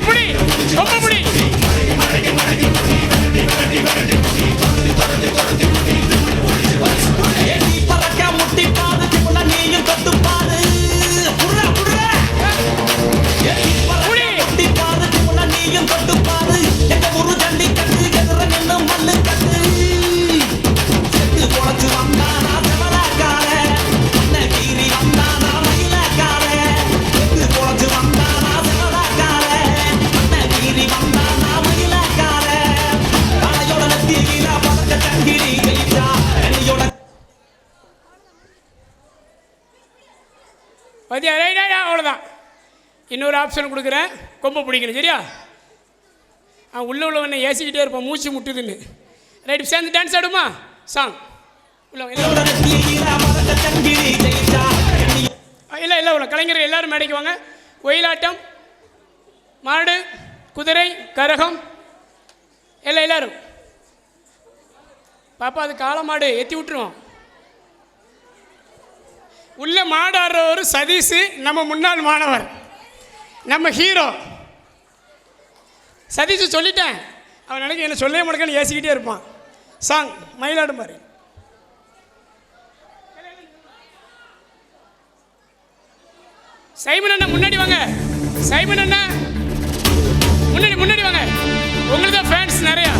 புடி கொம்பை புடி. அவ்வளோதான். இன்னொரு ஆப்ஷன் கொடுக்குறேன், கொம்பை பிடிக்கணும். சரியா? உள்ளவனை ஏசிக்கிட்டே இருப்பான், மூச்சு முட்டுதுன்னு. ரைட், சேர்ந்து டான்ஸ் ஆடுமா? சாங் இல்லை உள்ள கலைஞர்கள் எல்லோரும் மேடைக்கு வாங்க. ஒயிலாட்டம், மாடு, குதிரை, கரகம், எல்லாரும். பாப்பா அது காளை மாடு, ஏற்றி விட்டுருவோம். உள்ள மாடு ஆடுறவர் சதீஷ், நம்ம முன்னாள் மாணவர், நம்ம ஹீரோ சதீஷ். சொல்லிட்டேன், அவன் நினைக்க என்ன சொல்லவே மாட்டேன்னு ஏசிக்கிட்டே இருப்பான். சாங் மயிலாடும் பாரு. சைமன் அண்ணா முன்னாடி வாங்க. சைமன் அண்ணா முன்னாடி வாங்க. உங்களுக்கு தான் ஃபேன்ஸ் நிறையா.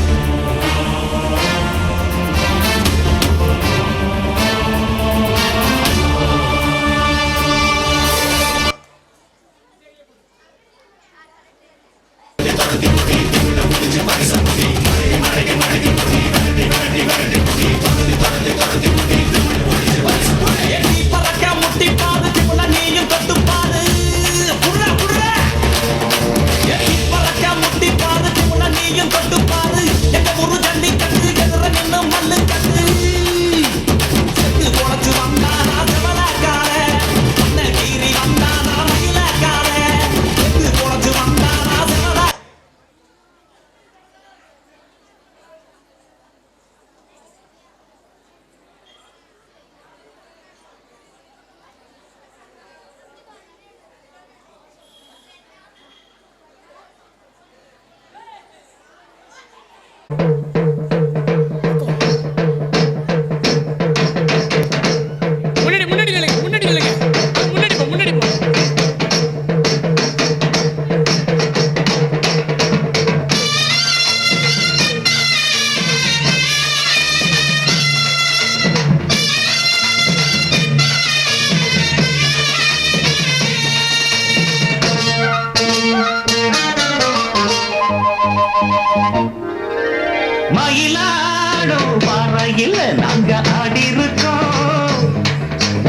மயிலாடும் பாறையில் நாங்க ஆடி இருக்கோம்.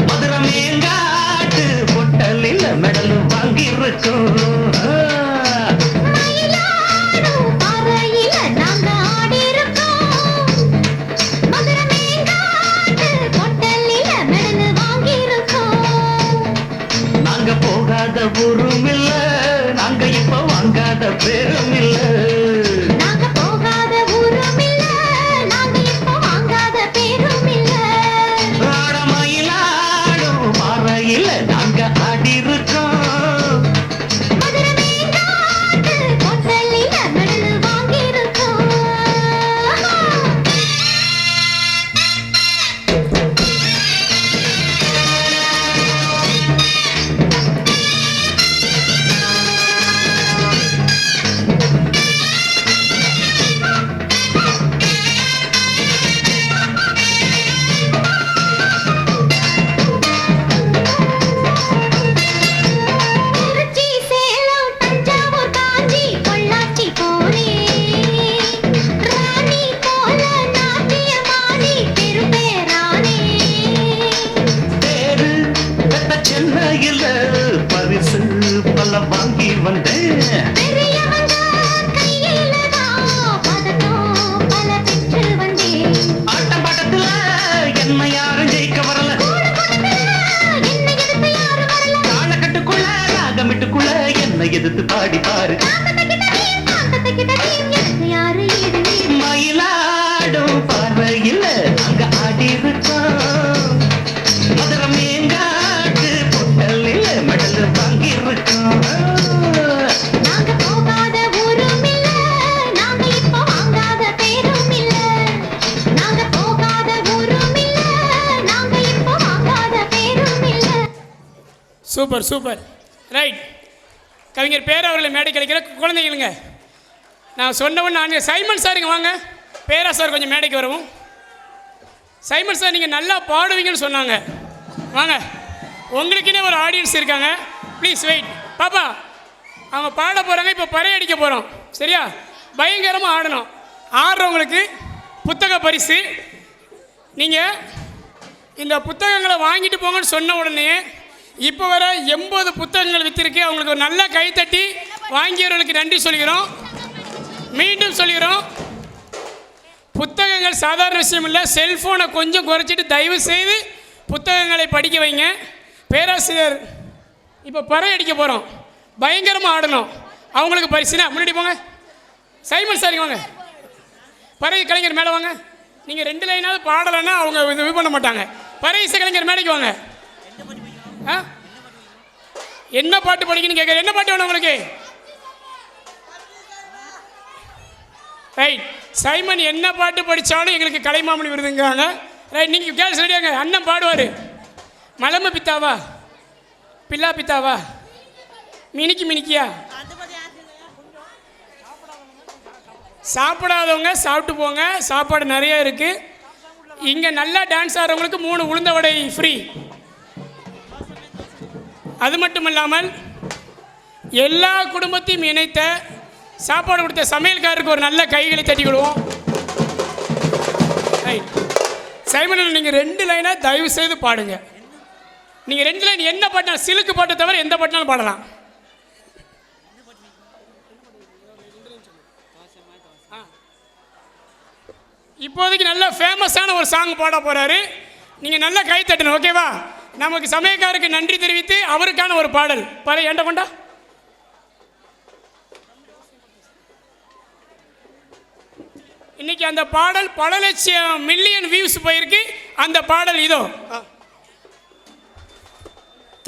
மதுரை மேங்காட்டு பொட்டலில் மெடல் வாங்கி இருக்கோம். நாங்க போகாத ஊரும் இல்ல, நாங்க இப்ப வாங்காத பேரும் இல்ல. வாங்கி வந்தேன். ஆட்டம் பாட்டத்துல என்ன யாரும் ஜெயிக்க வரல. காலக்கட்டுக்குள்ள ராகமிட்டுக்குள்ள என்ன எதிர்த்து பாடி பாரு. மயிலாடும் பார்வையில் அங்க ஆடி இருக்கோம். மதுரை மேங்காட்டு பொட்டலில் மெடல் வாங்கி இருக்கோம். Super super. ரைட். கவிஞர் பேரவர்களை மேடை கிடைக்கிற குழந்தைங்களுங்க, நான் சொன்னவன் நான் சைமன் சார் இங்கே வாங்க. பேரா சார் கொஞ்சம் மேடைக்கு வரவும். சைமன் சார் நீங்கள் நல்லா பாடுவீங்கன்னு சொன்னாங்க. வாங்க, உங்களுக்குன்னே ஒரு ஆடியன்ஸ் இருக்காங்க. Please wait. பாப்பா அவங்க பாட போகிறாங்க, இப்போ பறை அடிக்க போகிறோம். சரியா? பயங்கரமாக ஆடணும். ஆடுறவங்களுக்கு புத்தக பரிசு. நீங்கள் இந்த புத்தகங்களை வாங்கிட்டு போங்கன்னு சொன்ன உடனே இப்போ வர 80 புத்தகங்கள் விற்றிருக்கு. அவங்களுக்கு ஒரு நல்ல கைத்தட்டி வாங்கியவர்களுக்கு நன்றி சொல்கிறோம். மீண்டும் சொல்கிறோம், புத்தகங்கள் சாதாரண விஷயம் இல்லை. செல்ஃபோனை கொஞ்சம் குறைச்சிட்டு தயவு செய்து புத்தகங்களை படிக்க வைங்க. பேராசிரியர் இப்போ பறை அடிக்க போகிறோம், பயங்கரமாக ஆடணும். அவங்களுக்கு பரிசுனா முன்னாடி போங்க. சைமன் சார் வாங்க. பறை கலைஞர் மேலே வாங்க. நீங்கள் 2 லைனாவது பாடலைன்னா அவங்க இது பண்ண மாட்டாங்க. பறை இசை கலைஞர் மேடைக்கு வாங்க. என்ன பாட்டு படிக்கணும்னு கேட்குற? என்ன பாட்டு வேணும் உங்களுக்கு? ரைட். சைமன் என்ன பாட்டு படித்தாலும் எங்களுக்கு கலைமாமணி விருதுங்கிறாங்க. ரைட். நீங்கள் கேள்வி சொல்லியாங்க. அண்ணன் பாடுவார். மலம பித்தாவா பில்லா பித்தாவா மினிக்கியா? சாப்பிடாதவங்க சாப்பிட்டு போங்க, சாப்பாடு நிறைய இருக்குது. இங்கே நல்லா டான்ஸ் ஆடுறவங்களுக்கு 3 உளுந்த வடை ஃப்ரீ. அது மட்டும் இல்லாமல் எல்லா குடும்பத்தையும் இணைத்த சாப்பாடு கொடுத்த சமையல்காரருக்கு ஒரு நல்ல கைகளை தட்டிக்கிடுவோம். சைமனில் நீங்கள் 2 லைனாக தயவு செய்து பாடுங்க. நீங்கள் 2 லைன் என்ன பாட்டினாலும், சிலுக்கு பாட்டை தவிர எந்த பாட்டினாலும் பாடலாம். இப்போதைக்கு நல்ல ஃபேமஸான ஒரு சாங் பாட போகிறாரு. நீங்கள் நல்லா கை தட்டணும், ஓகேவா? நமக்கு சமயக்காருக்கு நன்றி தெரிவித்து அவருக்கான ஒரு பாடல் பழைய ஏண்ட கொண்டா. இன்னைக்கு அந்த பாடல் பல லட்சம் மில்லியன் வியூஸ் போயிருக்கு. அந்த பாடல் இதோ.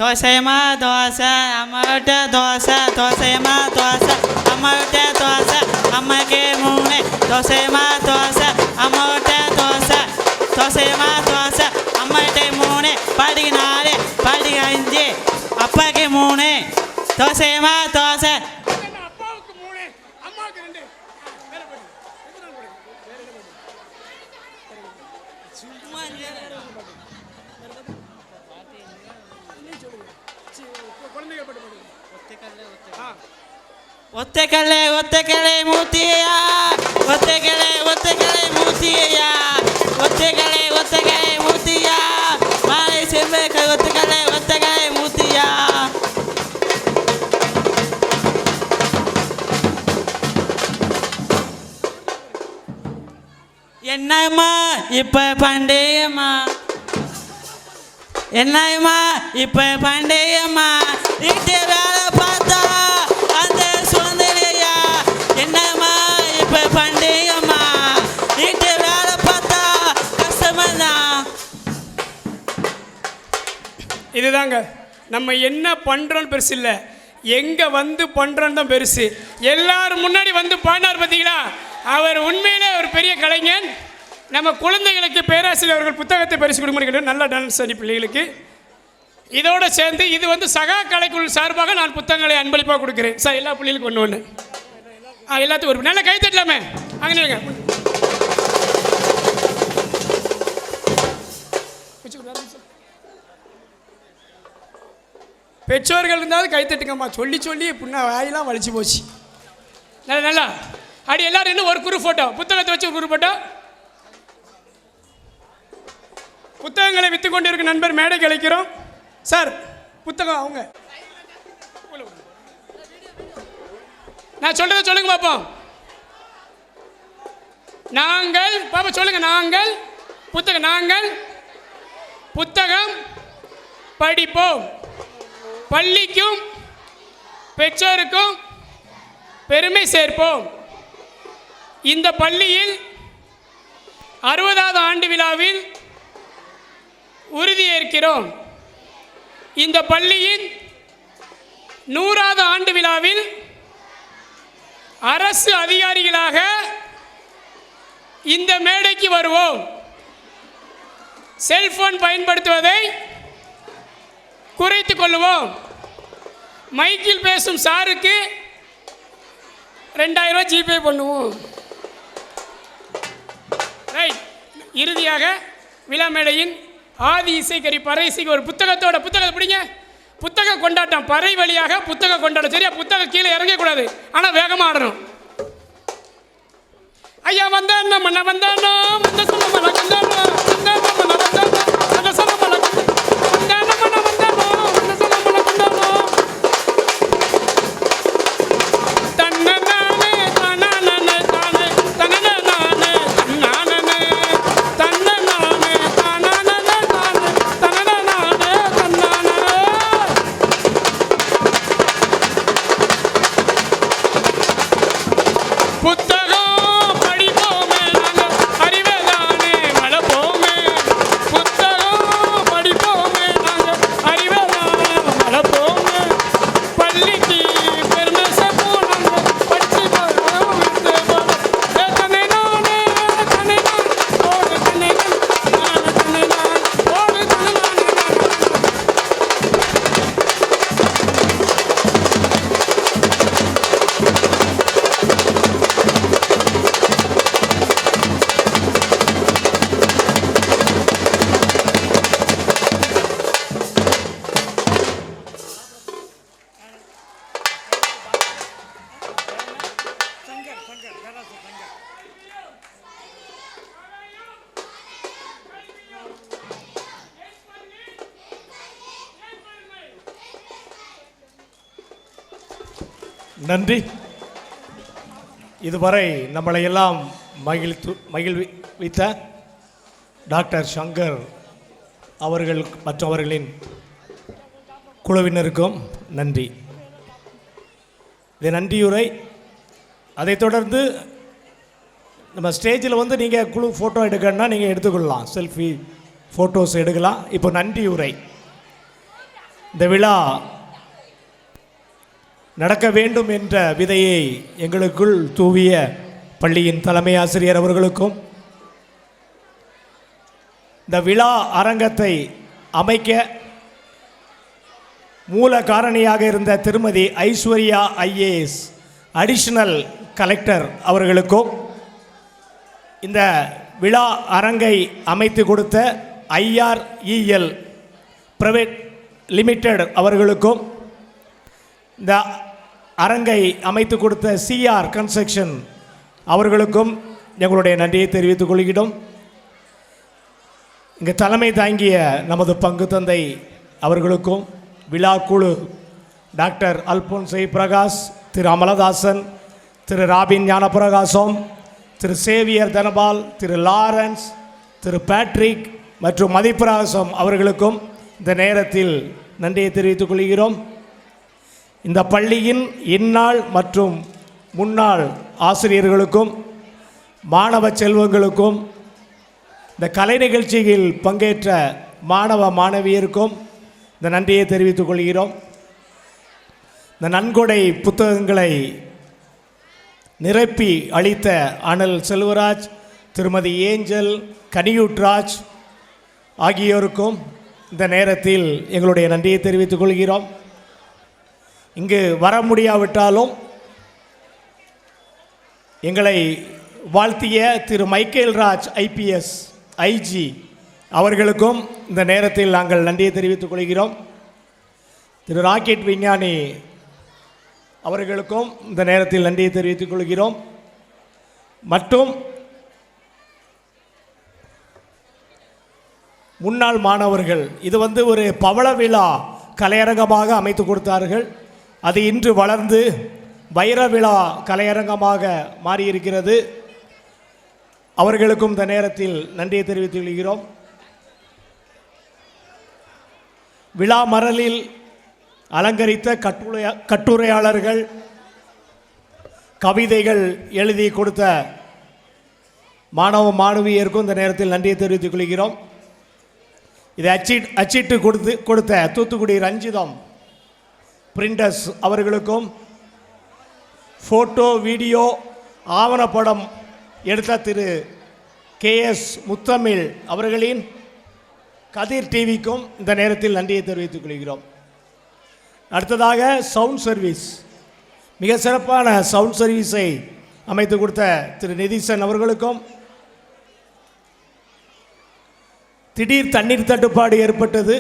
தோசைமா தோசை அம்மகிட்ட தோசை, தோசைமா தோசை அம்மகிட்ட தோசை, அம்மாக்கே 3. தோசைமா தோசை அம்மகிட்ட தோசை, தோசைமா தோசை அம்மாகிட்ட 3. பாட்டிக்கு 4, பாட்டிக்கு 5, அப்பாக்கு 3. தோசைமா தோசை. அப்பாவுக்கு 3, அம்மாவுக்கு 2. ஒத்தைக்கல்லே ஒத்தைக்கல்லே மூத்தியா, ஒத்தைக்கல்லே ஒத்தைக்கல்லே மூத்தியா, ஒத்தைக்கல்லே ஒத்தைக்கல்லே மூத்தியா, மாலை செம்பேக்க ஒத்தைக்கல்லே ஒத்தைக்கல்லே மூத்தியா. என்னம்மா இப்ப பண்டையம்மா, என்னம்மா இப்ப பண்டையம்மா, வீட்டு வேலை பார்த்தா அந்த சுதந்திரையா. என்னம்மா இப்ப பண்டையம்மா, வீட்டு வேலை பார்த்தா கஷ்டமாதான். இதுதாங்க நம்ம என்ன பண்ணுறோன்னு பெருசு இல்லை, எங்கே வந்து பண்ணுறோன்னு தான் பெருசு. எல்லாரும் முன்னாடி வந்து பாடினார் பார்த்தீங்களா, அவர் உண்மையிலே ஒரு பெரிய கலைஞன். நம்ம குழந்தைகளுக்கு பேராசிரியர் அவர்கள் புத்தகத்தை பரிசு கொடுக்க நல்ல டான்ஸ் அணி பிள்ளைகளுக்கு. இதோடு சேர்ந்து இது வந்து சகா கலைக்குழு சார்பாக நான் புத்தகங்களை அன்பளிப்பாக கொடுக்குறேன் சார். எல்லா பிள்ளைகளுக்கும் ஒன்று எல்லாத்துக்கும் ஒரு நல்ல கை தட்டலாமே. அங்கே பெற்றோர்கள் இருந்தாலும் கை தட்டுங்கம்மா. சொல்லி சொல்லி புண்ணா வாயெல்லாம் வலிச்சு போச்சு. நல்லா நல்லா அப்படி எல்லாரும் இன்னும் ஒரு குரூப் ஃபோட்டோ, புத்தகத்தை வச்சு ஒரு குரூப் ஃபோட்டோ. புத்தகங்களை விற்று கொண்டு இருக்க நண்பர் மேடைக்கு அழைக்கிறோம் சார். புத்தகம் அவங்க நான் சொல்றதை சொல்லுங்க பாப்போம். நாங்கள் பாப்பா சொல்லுங்க. நாங்கள் புத்தகம் படிப்போம். பள்ளிக்கும் பெற்றோருக்கும் பெருமை சேர்ப்போம். இந்த பள்ளியில் 60வது ஆண்டு விழாவில் உறுதியேற்கிறோம். இந்த பள்ளியின் 100வது ஆண்டு விழாவில் அரசு அதிகாரிகளாக இந்த மேடைக்கு வருவோம். செல்போன் பயன்படுத்துவதை குறைத்துக் கொள்வோம். மைக்கில் பேசும் சாருக்கு 2000 ரூபாய் ஜிபே பண்ணுவோம். ரைட். இறுதியாக விழா மேடையின் ஆதி இசைக்கறி பறை இசைக்கு ஒரு புத்தகத்தை பிடிங்க. புத்தக கொண்டாட்டம் பறை வழியாக புத்தக கொண்டாட்டம். சரியா? புத்தகம் கீழே இறங்கக்கூடாது, ஆனால் வேகமாக ஆடணும். ஐயா வந்தானோ மன்ன வந்தானோ வந்த சொல்ல மன வந்தானோ வந்தானோ மன்ன வந்தானோ வந்த சொல்ல மன வந்தானோ மன்ன வந்தானோ வந்த சொல்ல மன வந்தானோ தன்ன நானே தானே தானே தன்ன நானே நானே தன்ன நானே தானே தானே தன்ன நானே தன்னானே. புத்தகம் படிப்போமே நாங்கள் அறிவதானே வளர்ப்போமே. நன்றி. இதுவரை நம்மளை எல்லாம் மகிழ்வித்த டாக்டர் சங்கர் அவர்கள் மற்றவர்களின் குழுவினருக்கும் நன்றி. இது நன்றியுரை. அதைத் தொடர்ந்து நம்ம ஸ்டேஜில் வந்து நீங்கள் குழு ஃபோட்டோ எடுக்கணும்னா நீங்கள் எடுத்துக்கொள்ளலாம், செல்ஃபி ஃபோட்டோஸ் எடுக்கலாம். இப்போ நன்றியுரை. இந்த விழா நடக்க வேண்டும் என்ற விதையை எங்களுக்குள் தூவிய பள்ளியின் தலைமை ஆசிரியர் அவர்களுக்கும், இந்த விழா அரங்கத்தை அமைக்க மூல காரணியாக இருந்த திருமதி ஐஸ்வர்யா IAS அடிஷனல் கலெக்டர் அவர்களுக்கும், இந்த விழா அரங்கை அமைத்து கொடுத்த IREL பிரைவேட் லிமிடெட் அவர்களுக்கும், இந்த அரங்கை அமைத்து கொடுத்த CR கன்ஸ்ட்ரக்ஷன் அவர்களுக்கும் எங்களுடைய நன்றியை தெரிவித்துக் கொள்கிறோம். இங்கே தலைமை தாங்கிய நமது பங்கு தந்தை அவர்களுக்கும், விழா குழு டாக்டர் அல்போன்சை பிரகாஷ், திரு அமலதாசன், திரு ராபின் ஞானபிரகாசம், திரு சேவியர் தனபால், திரு லாரன்ஸ், திரு பேட்ரிக் மற்றும் மதிப்பிரகாசம் அவர்களுக்கும் இந்த நேரத்தில் நன்றியை தெரிவித்துக் கொள்கிறோம். இந்த பள்ளியின் இந்நாள் மற்றும் முன்னாள் ஆசிரியர்களுக்கும் மாணவ செல்வங்களுக்கும், இந்த கலை நிகழ்ச்சியில் பங்கேற்ற மாணவ மாணவியருக்கும் இந்த நன்றியை தெரிவித்துக் கொள்கிறோம். இந்த நன்கொடை புத்தகங்களை நிரப்பி அளித்த அனல் செல்வராஜ், திருமதி ஏஞ்சல், கனியூட்ராஜ் ஆகியோருக்கும் இந்த நேரத்தில் எங்களுடைய நன்றியை தெரிவித்துக் கொள்கிறோம். இங்கு வர முடியாவிட்டாலும் எங்களை வாழ்த்திய திரு மைக்கேல் ராஜ் IPS IG அவர்களுக்கும் இந்த நேரத்தில் நாங்கள் நன்றியை தெரிவித்துக் கொள்கிறோம். திரு ராக்கெட் விஞ்ஞானி அவர்களுக்கும் இந்த நேரத்தில் நன்றியை தெரிவித்துக் கொள்கிறோம். மற்றும் முன்னாள் மாணவர்கள், இது வந்து ஒரு பவள விழா கலையரங்கமாக அமைத்து கொடுத்தார்கள். அது இன்று வளர்ந்து வைர விழா கலையரங்கமாக மாறியிருக்கிறது. அவர்களுக்கும் இந்த நேரத்தில் நன்றியை தெரிவித்துக் கொள்கிறோம். விழா மரலில் அலங்கரித்த கட்டுரையாளர்கள், கவிதைகள் எழுதி கொடுத்த மாணவ மாணவியருக்கும் இந்த நேரத்தில் நன்றியை தெரிவித்துக் கொள்கிறோம். இதை அச்சிட்டு கொடுத்த தூத்துக்குடி ரஞ்சிதம் பிரிண்டர்ஸ் அவர்களுக்கும், ஃபோட்டோ வீடியோ ஆவணப்படம் எடுத்த திரு KS முத்தமிழ் அவர்களின் கதிர் டிவிக்கும் இந்த நேரத்தில் நன்றியை தெரிவித்துக் கொள்கிறோம். அடுத்ததாக சவுண்ட் சர்வீஸ், மிக சிறப்பான சவுண்ட் சர்வீஸை அமைத்து கொடுத்த திரு நிதிசன் அவர்களுக்கும், திடீர் தண்ணீர் தட்டுப்பாடு ஏற்பட்டது,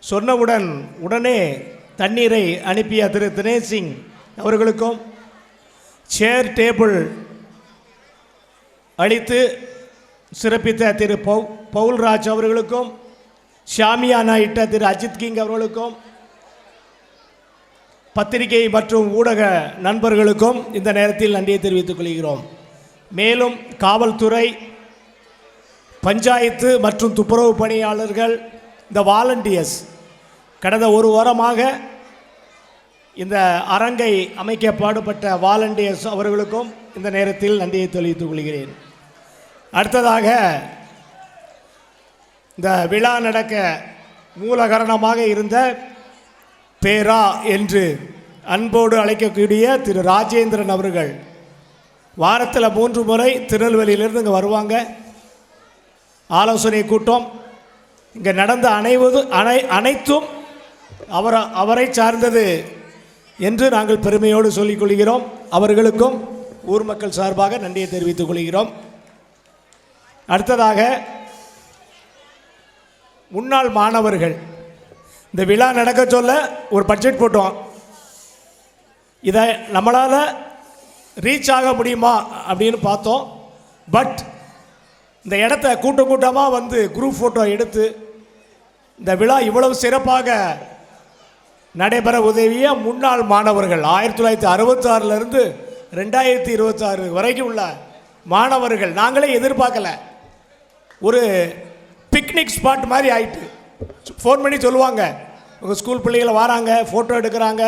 சொன்னவுடன் உடனே தண்ணீரை அனுப்பிய திரு தினேஷ் சிங் அவர்களுக்கும், சேர் டேபிள் அளித்து சிறப்பித்த திரு பவுல்ராஜ் அவர்களுக்கும், ஷாமியானா இட்ட திரு அஜித் கிங் அவர்களுக்கும், பத்திரிகை மற்றும் ஊடக நண்பர்களுக்கும் இந்த நேரத்தில் நன்றியை தெரிவித்துக் கொள்கிறோம். மேலும் காவல்துறை, பஞ்சாயத்து மற்றும் துப்புரவு பணியாளர்கள், இந்த வாலண்டியர்ஸ், கடந்த ஒரு வாரமாக இந்த அரங்கை அமைக்க பாடுபட்ட வாலண்டியர்ஸ் அவர்களுக்கும் இந்த நேரத்தில் நன்றியை தெரிவித்துக் கொள்கிறேன். அடுத்ததாக இந்த விழா நடக்க மூல காரணமாக இருந்த பேரா என்று அன்போடு அழைக்கக்கூடிய திரு ராஜேந்திரன் அவர்கள் வாரத்தில் 3 முறை திருநெல்வேலியிலிருந்து இங்கே வருவாங்க. ஆலோசனை கூட்டம் இங்கே நடந்த அனைத்தும் அவரை சார்ந்தது என்று நாங்கள் பெருமையோடு சொல்லிக் கொள்கிறோம். அவர்களுக்கும் ஊர் மக்கள் சார்பாக நன்றியை தெரிவித்துக் கொள்கிறோம். அடுத்ததாக முன்னாள் மாணவர்கள், இந்த விழா நடக்க சொல்ல ஒரு பட்ஜெட் போட்டோம். இதை நம்மளால் ரீச் ஆக முடியுமா அப்படின்னு பார்த்தோம். பட் இந்த இடத்த கூட்டமாக வந்து குரூப் ஃபோட்டோ எடுத்து இந்த விழா இவ்வளவு சிறப்பாக நடைபெற உதவிய முன்னாள் மாணவர்கள் 1966லேருந்து 2026 வரைக்கும் உள்ள மாணவர்கள் நாங்களே எதிர்பார்க்கல. ஒரு பிக்னிக் ஸ்பாட் மாதிரி ஆயிட்டு. ஃபோன் பண்ணி சொல்லுவாங்க, உங்கள் ஸ்கூல் பிள்ளைகளை வராங்க, ஃபோட்டோ எடுக்கிறாங்க,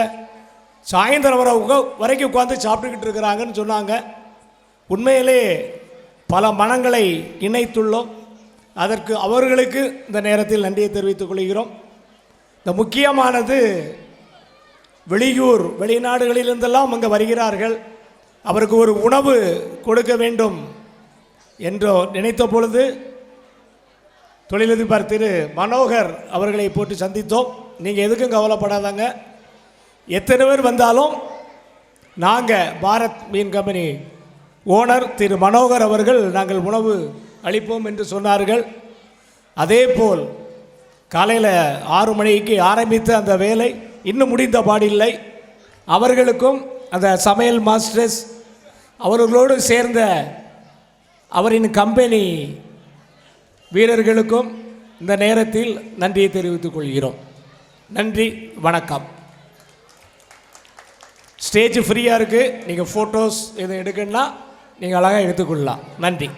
சாயந்தரம் வரைக்கும் உட்காந்து சாப்பிட்டுக்கிட்டு இருக்கிறாங்கன்னு சொன்னாங்க. உண்மையிலே பல மனங்களை இணைத்துள்ளோம். அதற்கு அவர்களுக்கு இந்த நேரத்தில் நன்றியை தெரிவித்துக் கொள்கிறோம். இந்த முக்கியமானது வெளியூர் வெளிநாடுகளிலிருந்தெல்லாம் அங்கே வருகிறார்கள். அவருக்கு ஒரு உணவு கொடுக்க வேண்டும் என்று நினைத்த பொழுது தொழிலதிபர் திரு மனோகர் அவர்களை போட்டு சந்தித்தோம். நீங்கள் எதுக்கும் கவலைப்படாதாங்க, எத்தனை பேர் வந்தாலும் நாங்கள் பாரத் மீன் கம்பெனி ஓனர் திரு மனோகர் அவர்கள் நாங்கள் உணவு அளிப்போம் என்று சொன்னார்கள். அதேபோல் காலையில் 6 மணிக்கு ஆரம்பித்த அந்த வேலை இன்னும் முடிந்த பாடில்லை. அவர்களுக்கும் அந்த சமையல் மாஸ்டர்ஸ் அவர்களோடு சேர்ந்த அவரின் கம்பெனி வீரர்களுக்கும் இந்த நேரத்தில் நன்றியை தெரிவித்துக் கொள்கிறோம். நன்றி, வணக்கம். ஸ்டேஜ் ஃப்ரீயாக இருக்குது. நீங்கள் ஃபோட்டோஸ் எதுவும் எடுக்கணுன்னா நீங்கள் அழகாக எடுத்துக்கொள்ளலாம். நன்றி.